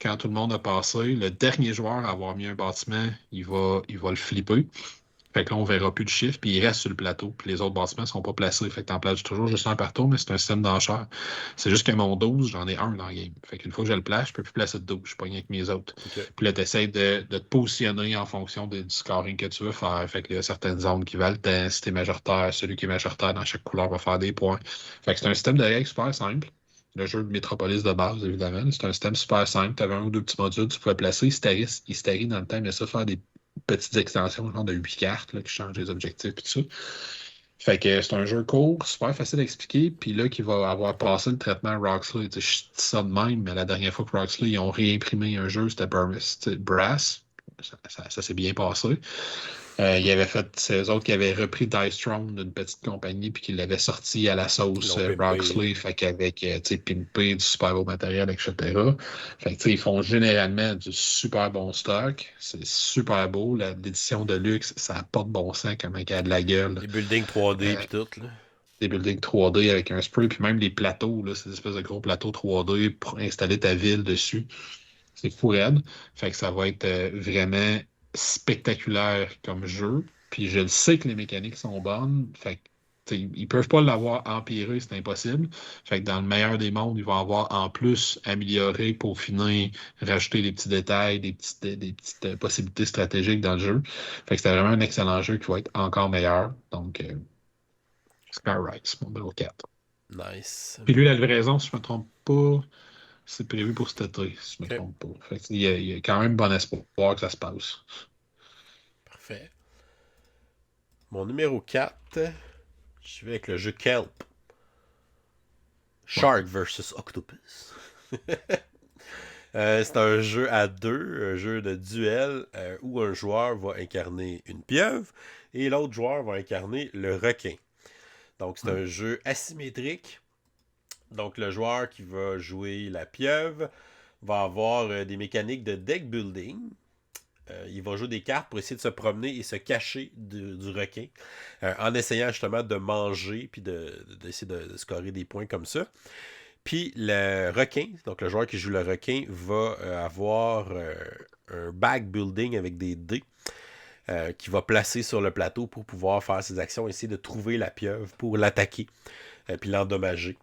quand tout le monde a passé, le dernier joueur à avoir mis un bâtiment, il va le flipper. Fait que là, on verra plus de chiffres, puis il reste sur le plateau, puis les autres bâtiments ne sont pas placés. Fait que t'en places toujours juste un partout, mais c'est un système d'enchères. C'est juste que mon 12, j'en ai un dans le game. Fait qu'une fois que je le place, je peux plus placer de 12. Je suis pas rien avec mes autres. Ok. Puis là, tu essaies de te positionner en fonction du scoring que tu veux faire. Fait que là, il y a certaines zones qui valent tant. Si t'es majoritaire, celui qui est majoritaire dans chaque couleur va faire des points. Fait que c'est un système de règles super simple. Le jeu de Metropolis de base, évidemment. C'est un système super simple. Tu avais un ou deux petits modules, tu pouvais placer. Hysterie dans le temps, mais ça, faire des petites extensions, genre de 8 cartes là, qui changent les objectifs et tout ça. Fait que c'est un jeu court, super facile à expliquer, puis là, qui va avoir passé le traitement Roxley. Je dis ça de même, mais la dernière fois que Roxley, ils ont réimprimé un jeu, c'était Brass. Ça s'est bien passé. Il avait fait, c'est eux autres qui avaient repris Dice Throne d'une petite compagnie puis qui l'avaient sorti à la Ils sauce l'ont pimpé. Roxley, fait qu'avec tu sais, pimpé, du super beau matériel, etc. Fait que tu sais, ils font généralement du super bon stock. C'est super beau. L'édition de luxe, ça n'a pas de bon sens comment il y a de la gueule. Les buildings 3D Euh, puis tout, là. des buildings 3D avec un spray, puis même les plateaux, là, c'est des espèces de gros plateaux 3D pour installer ta ville dessus. C'est fou raide. Fait que ça va être vraiment spectaculaire comme jeu. Puis je le sais que les mécaniques sont bonnes. Fait que ils peuvent pas l'avoir empiré, c'est impossible. Fait que dans le meilleur des mondes, ils vont avoir en plus amélioré, peaufiné, rajouter des petits détails, des petites possibilités stratégiques dans le jeu. Fait que c'est vraiment un excellent jeu qui va être encore meilleur. Donc, Skyrise, mon numéro 4. Nice. Puis lui, la livraison, si je me trompe pas, c'est prévu pour cet été, si je me Ok, trompe pas. Fait que il y a quand même bon espoir que ça se passe. parfait. Mon numéro 4, je vais avec le jeu Kelp. Ouais. Shark versus Octopus. C'est un jeu à deux, un jeu de duel où un joueur va incarner une pieuvre et l'autre joueur va incarner le requin. Donc c'est Ouais. un jeu asymétrique. Donc le joueur qui va jouer la pieuvre va avoir des mécaniques de deck building. Il va jouer des cartes pour essayer de se promener et se cacher du requin en essayant justement de manger puis d'essayer de scorer des points comme ça. Puis le requin, donc le joueur qui joue le requin, va avoir un back building avec des dés qu'il va placer sur le plateau pour pouvoir faire ses actions, essayer de trouver la pieuvre pour l'attaquer, puis l'endommager.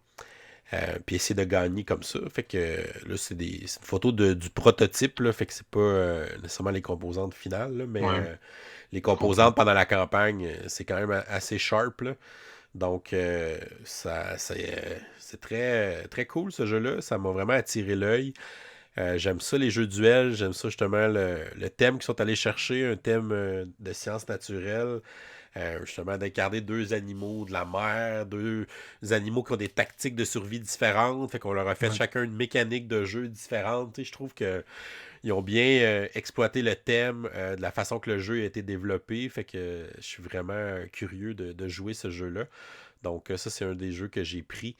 Puis essayer de gagner comme ça. Fait que là, c'est une photo du prototype, là, fait que c'est pas nécessairement les composantes finales, là, mais Ouais, les je comprends. composantes pendant la campagne, c'est quand même assez sharp. Là. Donc, c'est très, très cool ce jeu-là. Ça m'a vraiment attiré l'œil. J'aime ça, les jeux de duel. J'aime ça, justement, le thème qu'ils sont allés chercher, un thème de sciences naturelles. Justement, d'incarner deux animaux de la mer, deux animaux qui ont des tactiques de survie différentes. Fait qu'on leur a fait Ouais. chacun une mécanique de jeu différente. Tu sais, je trouve que ils ont bien exploité le thème de la façon que le jeu a été développé. Fait que je suis vraiment curieux de jouer ce jeu-là. Donc, ça, c'est un des jeux que j'ai pris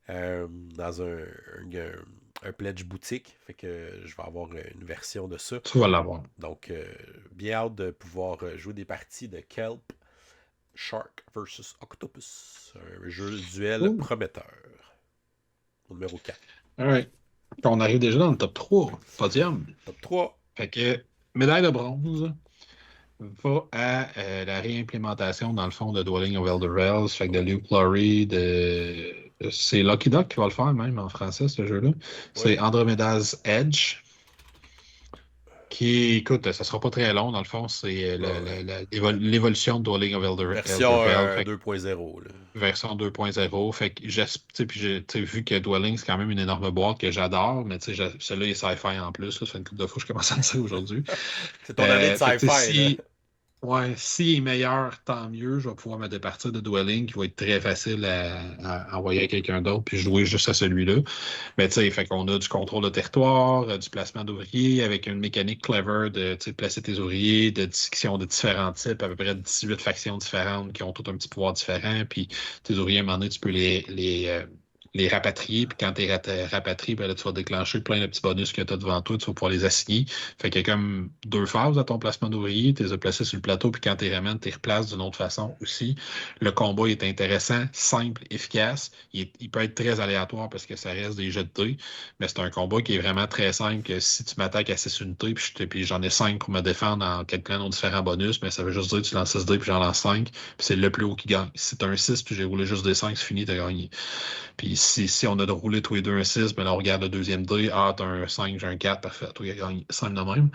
dans un pledge boutique. Fait que je vais avoir une version de ça. Tu vas l'avoir. Donc, bien hâte de pouvoir jouer des parties de Kelp Shark versus Octopus. Un jeu duel Cool. prometteur. Au numéro 4. All right. On arrive déjà dans le top 3, podium. Top 3. Fait que médaille de bronze va à la réimplémentation, dans le fond, de Dwelling of Elder Wells. Fait que de Luke Laurie, c'est Lucky Duck qui va le faire, même en français, ce jeu-là. Oui. C'est Andromeda's Edge. Qui, écoute, ça sera pas très long, dans le fond, c'est l'évolution de Dwelling of Version Elder Wells. 2.0. Version 2.0. Fait que vu que Dwelling, c'est quand même une énorme boîte que j'adore, mais celui-là est sci-fi en plus. Là, ça fait une couple de fois que je commence à le dire aujourd'hui. C'est ton année de Fait que, sci-fi, là. ouais, s'il est meilleur, tant mieux. Je vais pouvoir me départir de Dwelling, qui va être très facile à envoyer à quelqu'un d'autre, puis jouer juste à celui-là. Mais tu sais, fait qu'on a du contrôle de territoire, du placement d'ouvriers, avec une mécanique clever de placer tes ouvriers, qui ont de différents types, à peu près 18 factions différentes qui ont tout un petit pouvoir différent. Puis tes ouvriers, à un moment donné, tu peux les rapatrier. Puis quand tu es rapatrié, ben là, tu vas déclencher plein de petits bonus que tu as devant toi. Tu vas pouvoir les assigner. Fait qu'il y a comme deux phases à ton placement d'ouvriers. Tu les as placés sur le plateau, puis quand tu les ramènes, tu les replaces d'une autre façon aussi. Le combat est intéressant, simple, efficace. Il peut être très aléatoire parce que ça reste des jets de dés, mais c'est un combat qui est vraiment très simple. Que si tu m'attaques à 6 unités, puis j'en ai 5 pour me défendre en calculant nos différents bonus, mais ça veut juste dire que tu lances 6 dés, puis j'en lance 5, puis c'est le plus haut qui gagne. Si tu as un 6, puis j'ai roulé juste des 5, c'est fini, tu as gagné. Puis si on a de rouler tous les deux un 6, ben là, on regarde le deuxième dé. Ah, t'as un 5, j'ai un 4, parfait. Toi, il a gagné 5 de même.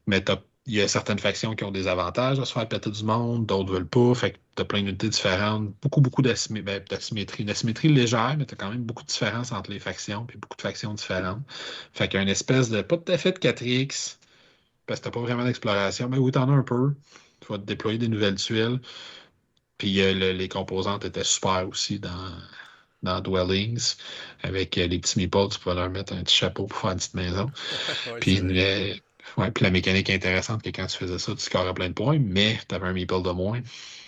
Mais il y a certaines factions qui ont des avantages à se faire péter du monde, d'autres veulent pas. Fait que t'as plein d'unités différentes. Beaucoup d'asymétrie. Une asymétrie légère, mais t'as quand même beaucoup de différences entre les factions, puis beaucoup de factions différentes. Fait qu'il y a une espèce de, pas tout à fait de 4X, parce que t'as pas vraiment d'exploration, mais oui, t'en as un peu. Tu vas te déployer des nouvelles tuiles. Puis les composantes étaient super aussi dans Dwellings, avec les petits meeples, tu peux leur mettre un petit chapeau pour faire une petite maison. Oui, Puis, c'est vrai. ouais, puis la mécanique est intéressante que quand tu faisais ça, tu scorais plein de points, mais tu avais un meeple de moins,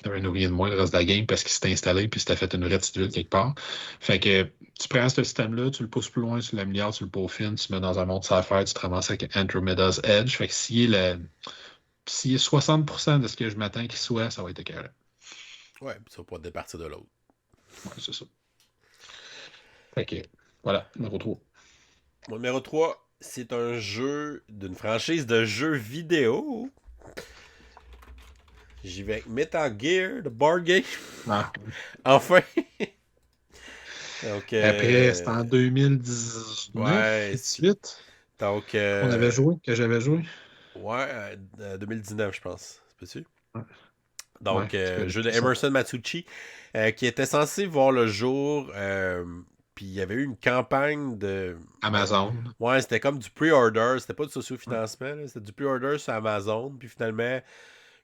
tu avais un ouvrier de moins le reste de la game parce qu'il s'est installé puis c'était fait une vraie petite ville quelque part. Fait que tu prends ce système-là, tu le pousses plus loin, tu l'améliores, tu le peaufines, tu le mets dans un monde sci-fi, tu te ramasses avec Andromeda's Edge. Fait que s'il est 60% de ce que je m'attends qu'il soit, ça va être écœurant. Ouais, ça va pas te départir de l'autre. Ouais, c'est ça. Fait que, voilà, numéro 3. Mon numéro 3, c'est un jeu d'une franchise de jeux vidéo. J'y vais avec Metal Gear, The Board Game. Ah. Enfin! Donc, Après, c'était en 2019, ouais, 18, donc, qu'on avait joué, que j'avais joué. ouais, 2019, je pense. C'est possible? Ouais, ouais, Donc, jeu de c'est ça. Emerson Matsuuchi, qui était censé voir le jour. Puis il y avait eu une campagne de. Amazon. Ouais, c'était comme du pre-order. C'était pas du sociofinancement, là, c'était du pre-order sur Amazon. Puis finalement,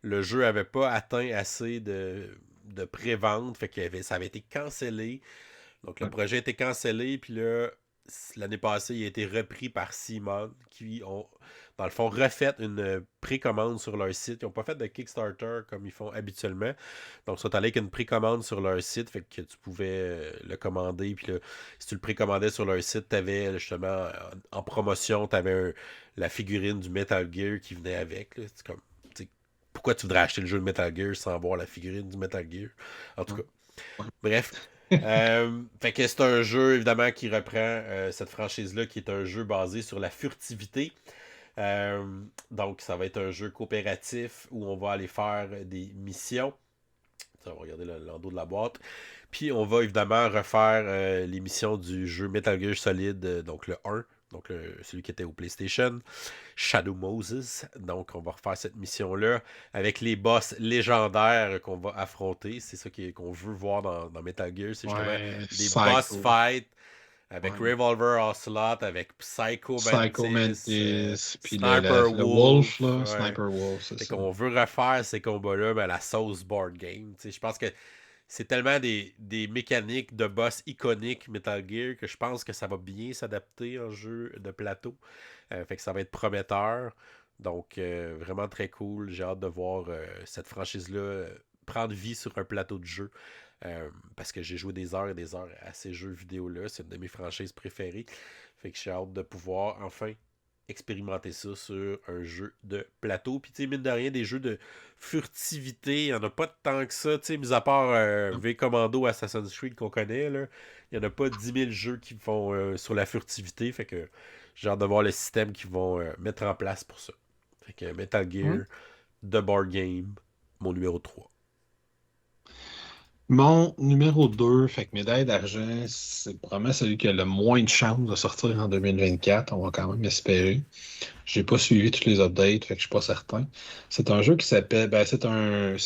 le jeu avait pas atteint assez de pré-vente. Fait que ça avait été cancellé. Donc le Ouais. projet a été cancellé. Puis là, l'année passée, il a été repris par Simon, qui ont, dans le fond, refait une précommande sur leur site. Ils n'ont pas fait de Kickstarter comme ils font habituellement. Donc, ils sont allés avec une précommande sur leur site, fait que tu pouvais le commander. Puis là, si tu le précommandais sur leur site, tu avais justement en promotion, tu avais la figurine du Metal Gear qui venait avec. Là. C'est comme, pourquoi tu voudrais acheter le jeu de Metal Gear sans avoir la figurine du Metal Gear? En tout Ouais. cas, bref. Fait que c'est un jeu évidemment qui reprend cette franchise-là qui est un jeu basé sur la furtivité. Donc ça va être un jeu coopératif où on va aller faire des missions. Ça, on va regarder l'endos de la boîte. Puis on va évidemment refaire les missions du jeu Metal Gear Solid, donc le 1. Donc celui qui était au PlayStation. Shadow Moses. Donc on va refaire cette mission-là avec les boss légendaires qu'on va affronter. C'est ça qu'on veut voir dans Metal Gear. C'est justement Ouais, des boss Psycho. fights avec Ouais. Revolver Ocelot, avec Psycho Psycho Mantis, Mantis, puis Sniper le Wolf, Wolf. là, Ouais. Sniper Wolf, c'est Fait ça. qu'on veut refaire ces combats-là, mais à la sauce board game. Je pense que c'est tellement des mécaniques de boss iconiques Metal Gear que je pense que ça va bien s'adapter en jeu de plateau. Fait que ça va être prometteur. Donc, vraiment très cool. J'ai hâte de voir cette franchise-là prendre vie sur un plateau de jeu. Parce que j'ai joué des heures et des heures à ces jeux vidéo-là. C'est une de mes franchises préférées. Fait que j'ai hâte de pouvoir enfin expérimenter ça sur un jeu de plateau. Puis, tu sais, mine de rien, des jeux de furtivité, il n'y en a pas tant que ça. Tu sais, mis à part V-Commando, Assassin's Creed qu'on connaît, là, il n'y en a pas 10 000 jeux qui font sur la furtivité. Fait que j'ai hâte de voir le système qu'ils vont mettre en place pour ça. Fait que Metal Ouais. Gear, The Board Game, mon numéro 3. Mon numéro 2, fait que médaille d'argent, c'est probablement celui qui a le moins de chances de sortir en 2024. On va quand même espérer. J'ai pas suivi toutes les updates, fait que je suis pas certain. C'est un jeu qui s'appelle, c'est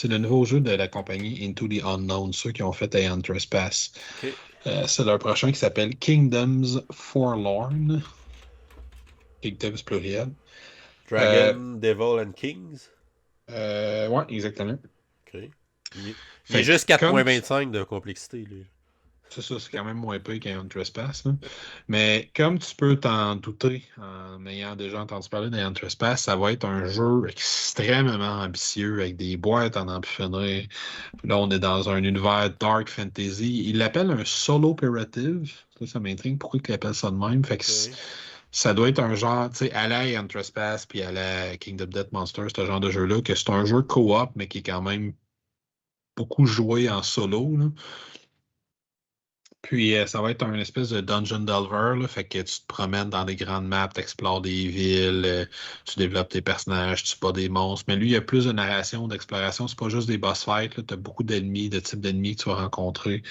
le nouveau jeu de la compagnie Into the Unknown, ceux qui ont fait Aeon Trespass. OK. C'est leur prochain qui s'appelle Kingdoms Forlorn. Kingdoms pluriel. Euh, Dragon, Devil and Kings. ouais, exactement. OK. Il est Fait que juste 4.25 de complexité, lui. c'est quand même moins peu qu'un Trespass, là. Mais comme tu peux t'en douter en ayant déjà entendu parler d'Aeon Trespass, ça va être un jeu extrêmement ambitieux avec des boîtes en finir. Puis là, on est dans un univers dark fantasy. Il l'appelle un solo operative. Ça m'intrigue. Pourquoi il appelle ça de même? Fait que OK. ça doit être un genre, tu sais, à la Aeon Trespass puis à la Kingdom Death Monster, ce genre de jeu-là, que c'est un jeu co-op, mais qui est quand même beaucoup joué en solo, là. Puis ça va être un espèce de dungeon delver, là, fait que tu te promènes dans des grandes maps, tu explores des villes, tu développes tes personnages, tu bats des monstres. Mais lui, il y a plus de narration, d'exploration. C'est pas juste des boss fights. Tu as beaucoup d'ennemis, de types d'ennemis que tu vas rencontrer,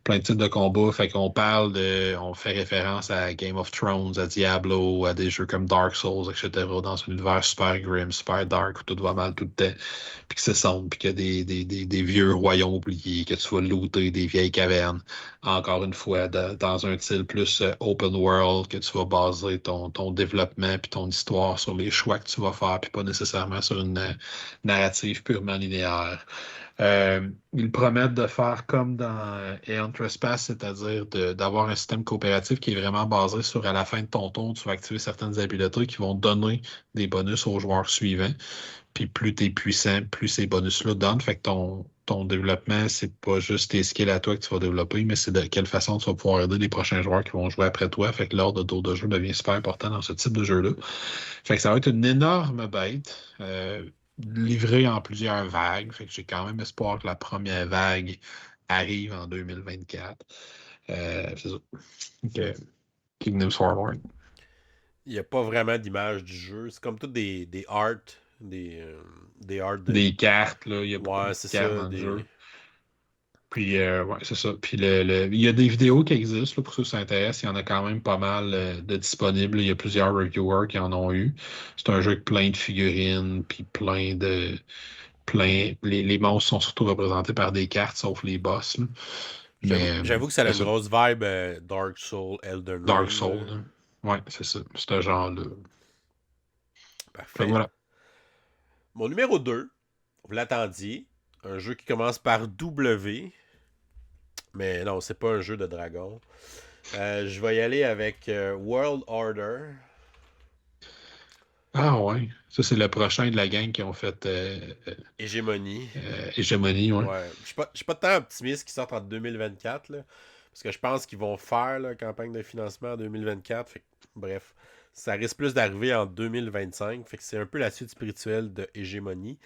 plein de types de combats. Fait qu'on on fait référence à Game of Thrones, à Diablo, à des jeux comme Dark Souls, etc. Dans un univers super grim, super dark, où tout va mal tout le temps, puis que c'est sombre, puis qu'il y a des vieux royaumes oubliés, que tu vas looter des vieilles cavernes encore une fois, dans un style plus open world, que tu vas baser ton développement puis ton histoire sur les choix que tu vas faire, puis pas nécessairement sur une narrative purement linéaire. Ils promettent de faire comme dans Aeon Trespass, c'est-à-dire d'avoir un système coopératif qui est vraiment basé sur à la fin de ton tour, tu vas activer certaines habiletés qui vont donner des bonus aux joueurs suivants. Puis plus tu es puissant, plus ces bonus-là donnent. Fait que ton développement, c'est pas juste tes skills à toi que tu vas développer, mais c'est de quelle façon tu vas pouvoir aider les prochains joueurs qui vont jouer après toi. Fait que l'ordre de tour de jeu devient super important dans ce type de jeu-là. Fait que ça va être une énorme bête, livrée en plusieurs vagues. Fait que j'ai quand même espoir que la première vague arrive en 2024. C'est ça. Donc, Kingdoms Forward. Il n'y a pas vraiment d'image du jeu. C'est comme tout des art. Des art de. Des cartes, là, il y a beaucoup de Ouais, c'est cartes ça. dans le jeu. Puis, ouais, c'est ça. Puis, il y a des vidéos qui existent, là, pour ceux qui s'intéressent. Il y en a quand même pas mal de disponibles. Il y a plusieurs reviewers qui en ont eu. C'est un jeu avec plein de figurines, puis les monstres sont surtout représentés par des cartes, sauf les boss, là. Mais, J'avoue que ça a c'est une ça. grosse vibe Dark Soul, Elden Dark Ring, Souls, là. là. Ouais, c'est ça. C'est un genre-là. Fait que Parfait. voilà. Mon numéro 2, vous l'attendiez. Un jeu qui commence par W. Mais non, c'est pas un jeu de dragon. Je vais y aller avec World Order. Ah ouais. Ça, c'est le prochain de la gang qui ont fait Hégémonie. Hégémonie, ouais. Ouais. Je suis pas tant optimiste qu'ils sortent en 2024, là, parce que je pense qu'ils vont faire la campagne de financement en 2024. Bref, ça risque plus d'arriver en 2025. Fait que c'est un peu la suite spirituelle de Hégémonie.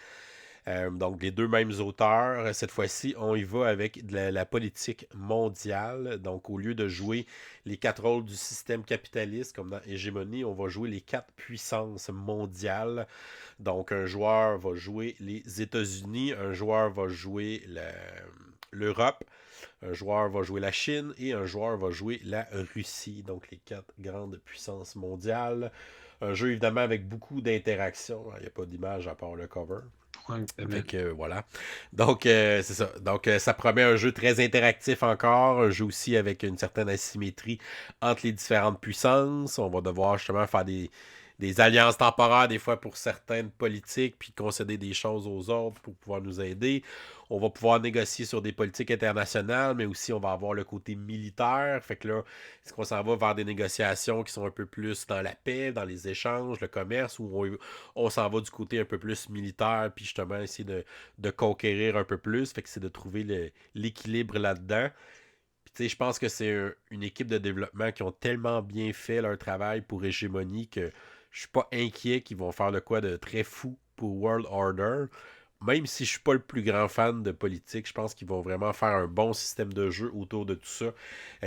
Donc, les deux mêmes auteurs. Cette fois-ci, on y va avec de la politique mondiale. Donc, au lieu de jouer les quatre rôles du système capitaliste, comme dans Hégémonie, on va jouer les quatre puissances mondiales. Donc, un joueur va jouer les États-Unis, un joueur va jouer l'Europe, un joueur va jouer la Chine et un joueur va jouer la Russie. Donc, les quatre grandes puissances mondiales. Un jeu, évidemment, avec beaucoup d'interactions. Il n'y a pas d'image à part le cover. Ouais, Fait exactement. que voilà. Donc, c'est ça. Donc, ça promet un jeu très interactif encore, un jeu aussi avec une certaine asymétrie entre les différentes puissances. On va devoir justement faire des alliances temporaires des fois pour certaines politiques, puis concéder des choses aux autres pour pouvoir nous aider. On va pouvoir négocier sur des politiques internationales, mais aussi on va avoir le côté militaire. Fait que là, est-ce qu'on s'en va vers des négociations qui sont un peu plus dans la paix, dans les échanges, le commerce, ou on s'en va du côté un peu plus militaire, puis justement essayer de conquérir un peu plus. Fait que c'est de trouver l'équilibre là-dedans. Puis tu sais, je pense que c'est une équipe de développement qui ont tellement bien fait leur travail pour Hégémonie que je suis pas inquiet qu'ils vont faire le quoi de très fou pour World Order. Même si je suis pas le plus grand fan de politique, je pense qu'ils vont vraiment faire un bon système de jeu autour de tout ça,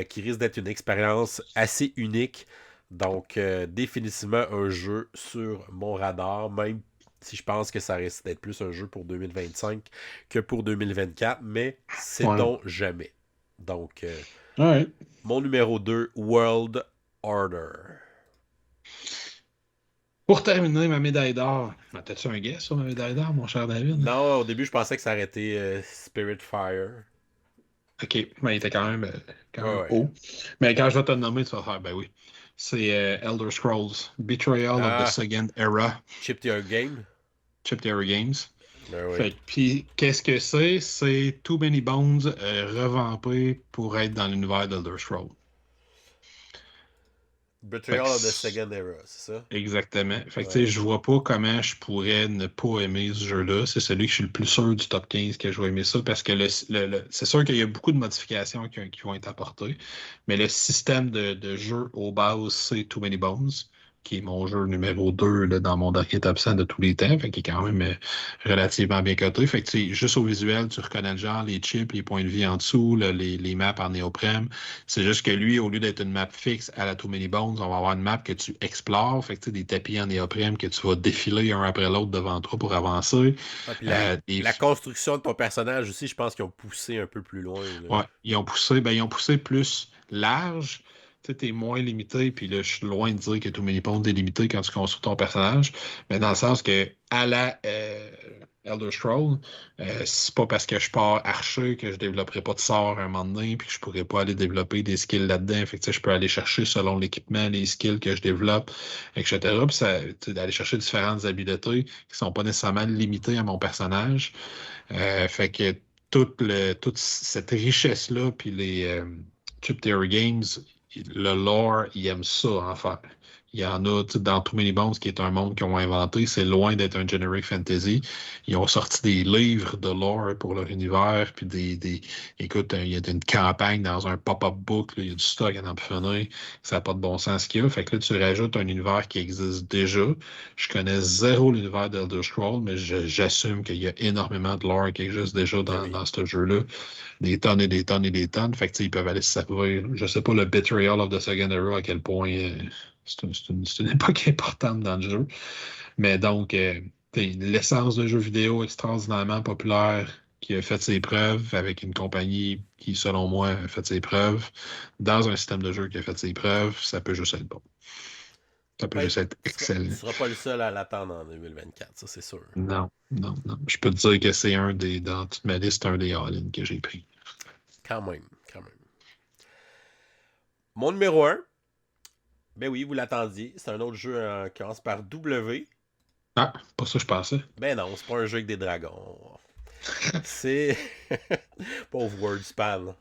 qui risque d'être une expérience assez unique. Donc, définitivement un jeu sur mon radar, même si je pense que ça risque d'être plus un jeu pour 2025 que pour 2024, mais Ouais. sait-on jamais. Donc, Ouais. mon numéro 2, World Order. Pour terminer, ma médaille d'or. T'as-tu un guess sur ma médaille d'or, mon cher David? Non, au début, je pensais que ça aurait été Spirit Fire. OK. Ben, il était quand Ouais, même ouais. haut. Mais quand je vais te le nommer, tu vas faire, ben oui. C'est Elder Scrolls, Betrayal of the Ah, Second Era, Chip Your Game. Chip Theory Games. Ben oui. Fait que, puis, qu'est-ce que c'est? C'est Too Many Bones revampé pour être dans l'univers d'Elder Scrolls. Fait que Betrayal of the Second Era, c'est ça? exactement. Fait que, tu sais, Ouais. je vois pas comment je pourrais ne pas aimer ce jeu-là. C'est celui que je suis le plus sûr du top 15 que je vais aimer ça parce que c'est sûr qu'il y a beaucoup de modifications qui vont être apportées, mais le système de jeu au base, c'est Too Many Bones, qui est mon jeu numéro 2 là, dans mon dernier top 100 de tous les temps, fait qu'il est quand même relativement bien coté. Fait que, tu sais, juste au visuel, tu reconnais le genre, les chips, les points de vie en dessous, là, les maps en néoprène. C'est juste que lui, au lieu d'être une map fixe à la Too Many Bones, on va avoir une map que tu explores. Fait que tu sais, des tapis en néoprène que tu vas défiler un après l'autre devant toi pour avancer. Ah, puis Des la construction de ton personnage aussi, je pense qu'ils ont poussé un peu plus loin, là. Ouais, ils ont poussé plus large. Tu sais, t'es moins limité, puis là, je suis loin de dire que tout Many-Pond est limité quand tu construis ton personnage, mais dans le sens que, à la Elder Scroll, c'est pas parce que je pars archer que je développerai pas de sort à un moment donné, puis que je pourrais pas aller développer des skills là-dedans. Fait que, tu sais, je peux aller chercher selon l'équipement, les skills que je développe, etc. Puis ça, tu sais, d'aller chercher différentes habiletés qui sont pas nécessairement limitées à mon personnage. Fait que toute cette richesse-là, puis les Chip Theory Games, le lore, ils aiment ça en faire. Il y en a, tu sais, dans Too Many Bones, qui est un monde qu'ils ont inventé, c'est loin d'être un generic fantasy. Ils ont sorti des livres de lore pour leur univers, puis écoute, il y a une campagne dans un pop-up book, là, il y a du stock à n'en plus finir. Ça n'a pas de bon sens ce qu'il y a. Fait que là, tu rajoutes un univers qui existe déjà. Je connais zéro l'univers d'Elder Scrolls, mais j'assume qu'il y a énormément de lore qui existe déjà Ben dans oui. ce jeu-là. Des tonnes et des tonnes et des tonnes. Fait que, tu sais, ils peuvent aller se servir. Je sais pas le Betrayal of the Second Era à quel point c'est une époque importante dans le jeu. Mais donc, l'essence d'un jeu vidéo extraordinairement populaire qui a fait ses preuves avec une compagnie qui, selon moi, a fait ses preuves dans un système de jeu qui a fait ses preuves, ça peut juste être bon. Ça peut Ben, juste être tu excellent. seras pas le seul à l'attendre en 2024, ça c'est sûr. Non, non, non. Je peux te dire que c'est dans toute ma liste, un des all-in que j'ai pris. Quand même, quand même. Mon numéro un, ben oui, vous l'attendiez, c'est un autre jeu qui commence par W. Ah, pas ça que je pensais. Ben non, c'est pas un jeu avec des dragons. C'est. Pauvre Wordspan.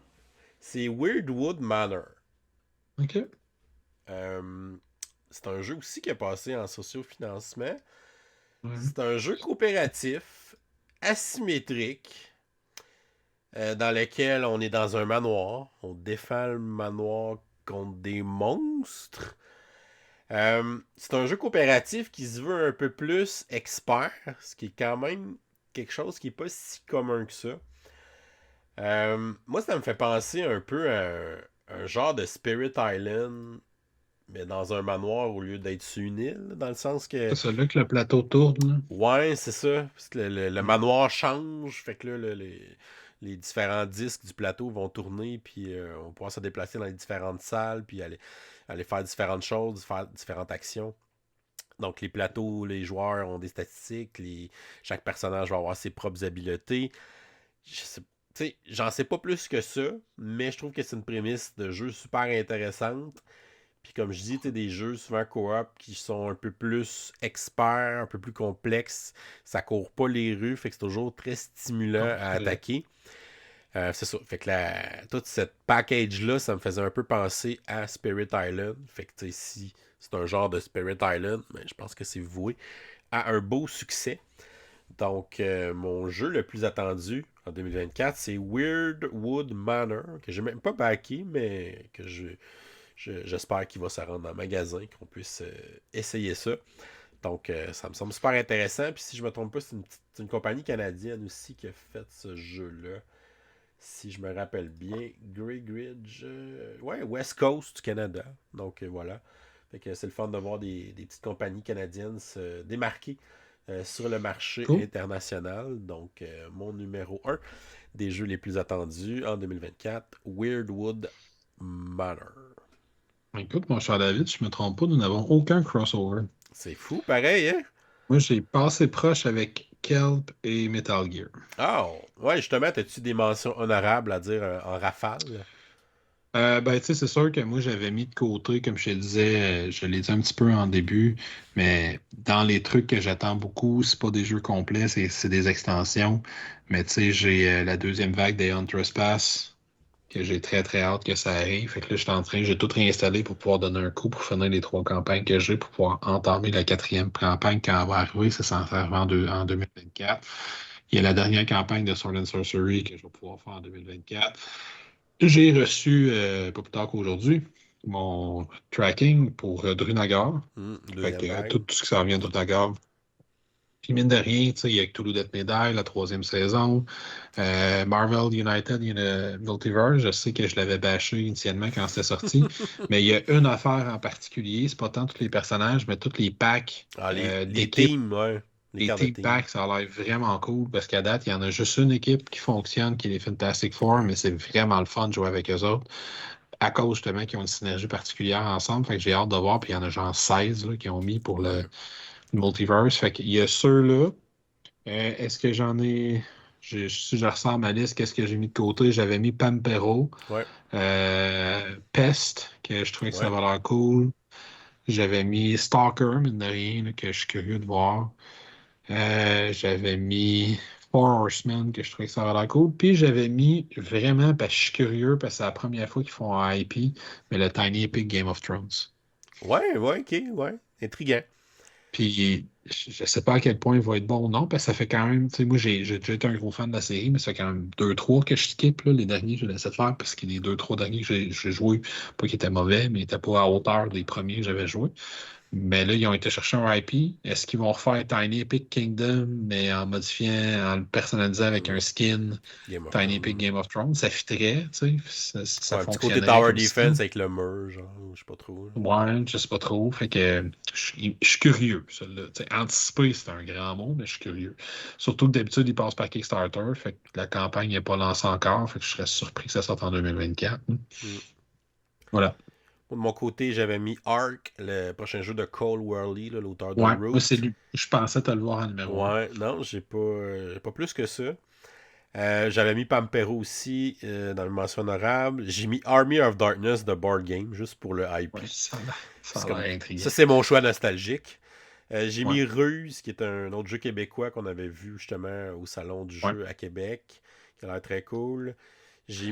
C'est Weirdwood Manor. OK. Euh, c'est un jeu aussi qui a passé en sociofinancement. Ouais. C'est un jeu coopératif, asymétrique, dans lequel on est dans un manoir. On défend le manoir contre des monstres. C'est un jeu coopératif qui se veut un peu plus expert, ce qui est quand même quelque chose qui est pas si commun que ça. Moi, ça me fait penser un peu à un genre de Spirit Island, mais dans un manoir au lieu d'être sur une île, dans le sens que C'est celui que le plateau tourne, ouais, c'est ça. Parce que le là. manoir change, fait que là, les différents disques du plateau vont tourner, puis on va pouvoir se déplacer dans les différentes salles, puis aller faire différentes choses, faire différentes actions. Donc, les plateaux, les joueurs ont des statistiques, chaque personnage va avoir ses propres habiletés. J'en sais pas plus que ça, mais je trouve que c'est une prémisse de jeu super intéressante. Puis comme je dis, des jeux souvent co-op qui sont un peu plus experts, un peu plus complexes. Ça court pas les rues, fait que c'est toujours très stimulant Non, à c'est vrai. attaquer. C'est ça. Fait que toute cette package-là, ça me faisait un peu penser à Spirit Island. Fait que si c'est un genre de Spirit Island, mais je pense que c'est voué à un beau succès. Donc, mon jeu le plus attendu en 2024, c'est Weirdwood Manor, que j'ai même pas backé, mais que j'espère qu'il va se rendre dans le magasin, qu'on puisse essayer ça. Donc, ça me semble super intéressant. Puis si je me trompe pas, c'est une compagnie canadienne aussi qui a fait ce jeu-là. Si je me rappelle bien, Grey Ridge, ouais, West Coast du Canada. Donc voilà. Fait que c'est le fun de voir des petites compagnies canadiennes se démarquer sur le marché Cool. international. Donc mon numéro un des jeux les plus attendus en 2024, Weirdwood Manor. Écoute, mon cher David, je me trompe pas, nous n'avons aucun crossover. C'est fou, pareil, hein? Moi, j'ai passé proche avec Kelp et Metal Gear. Ah, ouais, justement, as-tu des mentions honorables à dire en rafale? Ben, tu sais, c'est sûr que moi, j'avais mis de côté, comme je te disais, je l'ai dit un petit peu en début, mais dans les trucs que j'attends beaucoup, c'est pas des jeux complets, c'est des extensions. Mais tu sais, j'ai la deuxième vague des On Trespass, que j'ai très très hâte que ça arrive. Fait que là, je suis en train, j'ai tout réinstallé pour pouvoir donner un coup pour finir les trois campagnes que j'ai, pour pouvoir entamer la quatrième campagne quand elle va arriver. C'est censé arriver en 2024. Il y a la dernière campagne de Sword and Sorcery que je vais pouvoir faire en 2024. J'ai reçu, pas plus tard qu'aujourd'hui, mon tracking pour Drunagar. Fait Deuxième que vague. tout ce qui s'en vient de Drunagar. Puis mine de rien, tu sais, il y a Cthulhu Death Medaille, la troisième saison. Marvel United in a Multiverse, je sais que je l'avais bâché initialement quand c'était sorti, mais il y a une affaire en particulier, c'est pas tant tous les personnages, mais tous les packs Ah, les d'équipes. teams, ouais. Les Les cartes de team team. packs, ça a l'air vraiment cool parce qu'à date, il y en a juste une équipe qui fonctionne, qui est les Fantastic Four, mais c'est vraiment le fun de jouer avec eux autres à cause justement qu'ils ont une synergie particulière ensemble. Fait que j'ai hâte de voir. Puis il y en a genre 16 là, qui ont mis pour Ouais. le multiverse. Fait qu'il y a ceux-là. Est-ce que j'en ai. Si je ressors ma liste, qu'est-ce que j'ai mis de côté? J'avais mis Pampero, Ouais. Pest, que je trouvais que ça Ouais. avait l'air cool. J'avais mis Stalker, mine de rien, là, que je suis curieux de voir. J'avais mis Four Horsemen, que je trouvais que ça avait l'air cool. Puis j'avais mis vraiment, parce que je suis curieux, parce que c'est la première fois qu'ils font un IP, mais le Tiny Epic Game of Thrones. Ouais, ouais, ok, ouais. Intriguant. Puis je sais pas à quel point il va être bon ou non, parce que ça fait quand même, tu sais, moi j'ai déjà été un gros fan de la série, mais ça fait quand même deux, trois que je skip, là. Les derniers, je laissais faire, parce que les deux, trois derniers que j'ai joués, pas qu'ils étaient mauvais, mais ils n'étaient pas à hauteur des premiers que j'avais joués. Mais là, ils ont été chercher un IP. Est-ce qu'ils vont refaire Tiny Epic Kingdom, mais en modifiant, en le personnalisant avec un Hmm. skin Game of Tiny Epic Thrones. Game of Thrones? Ça fitterait, tu sais, ça Ouais, un petit côté fonctionnerait Tower comme Defense style. avec le mur, genre, je sais pas trop. Là. Ouais, je sais pas trop. Fait que je suis curieux, celui-là. Tu sais, anticiper, c'est un grand mot, mais je suis curieux. Surtout que d'habitude, il passe par Kickstarter. Fait que la campagne n'est pas lancée encore. Fait que je serais surpris que ça sorte en 2024. Hmm. Voilà. De mon côté, j'avais mis Ark, le prochain jeu de Cole Worley, là, l'auteur de Ouais, moi, Root. c'est lui. Je pensais te le voir en numéro un. Ouais, non, j'ai pas plus que ça. J'avais mis Pampero aussi dans le mention honorable. J'ai mis Army of Darkness de Board Game, juste pour le Ouais, IP. ça C'est a comme... l'air Ça, intriguant. c'est mon choix nostalgique. J'ai Ouais, mis Ruse, qui est un autre jeu québécois qu'on avait vu justement au Salon du ouais. jeu à Québec, qui a l'air très cool. J'ai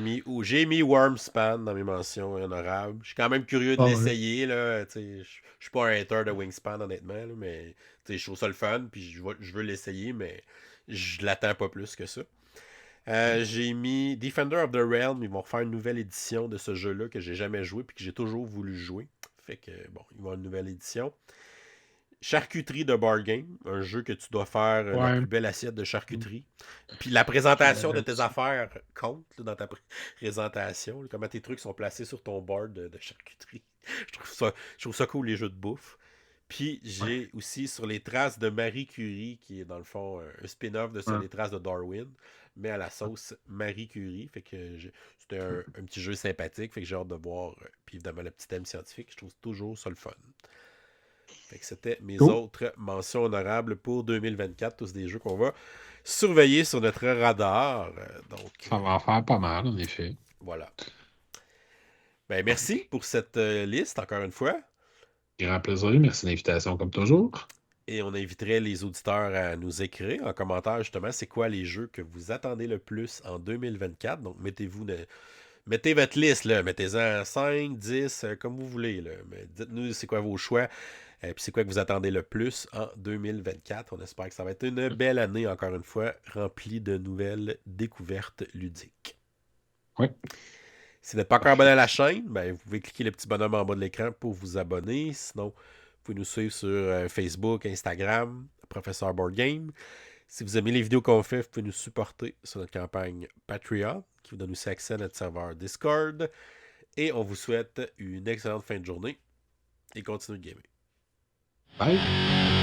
mis Wormspan dans mes mentions honorables. Je suis quand même curieux de Ah ouais. l'essayer. Là. Je suis pas un hater de Wingspan, honnêtement, là, mais je trouve ça le fun, puis je veux l'essayer, mais je l'attends pas plus que ça. J'ai mis Defender of the Realm. Ils vont refaire une nouvelle édition de ce jeu-là que j'ai jamais joué puis que j'ai toujours voulu jouer. Fait que, bon, ils vont avoir une nouvelle édition. Charcuterie de Board Game, un jeu que tu dois faire la Ouais. plus belle assiette de charcuterie. Puis la Je présentation de l'avais tes aussi. affaires compte là, dans ta présentation. Là, comment tes trucs sont placés sur ton board de charcuterie. Je trouve ça cool, les jeux de bouffe. Puis Ouais. j'ai aussi sur les traces de Marie Curie, qui est dans le fond un spin-off de sur Ouais. les traces de Darwin, mais à la sauce Marie Curie. Fait que c'était un petit jeu sympathique. Fait que j'ai hâte de voir. Puis évidemment, le petit thème scientifique, je trouve toujours ça le fun. Fait que c'était mes Cool. autres mentions honorables pour 2024, tous des jeux qu'on va surveiller sur notre radar. Ça va en faire pas mal, en effet. Voilà. Ben, merci pour cette liste, encore une fois. Grand plaisir. Merci de l'invitation, comme toujours. Et on inviterait les auditeurs à nous écrire en commentaire, justement, c'est quoi les jeux que vous attendez le plus en 2024. Donc, mettez votre liste, là. Mettez-en 5, 10, comme vous voulez, là. Mais dites-nous c'est quoi vos choix. Puis c'est quoi que vous attendez le plus en 2024. On espère que ça va être une belle année, encore une fois, remplie de nouvelles découvertes ludiques. Oui, Si vous n'êtes pas encore parfait. abonné à la chaîne, ben, vous pouvez cliquer le petit bonhomme en bas de l'écran pour vous abonner. Sinon, vous pouvez nous suivre sur Facebook, Instagram, Professeur Board Game. Si vous aimez les vidéos qu'on fait, vous pouvez nous supporter sur notre campagne Patreon, qui vous donne aussi accès à notre serveur Discord. Et on vous souhaite une excellente fin de journée et continuez de gamer. Bye.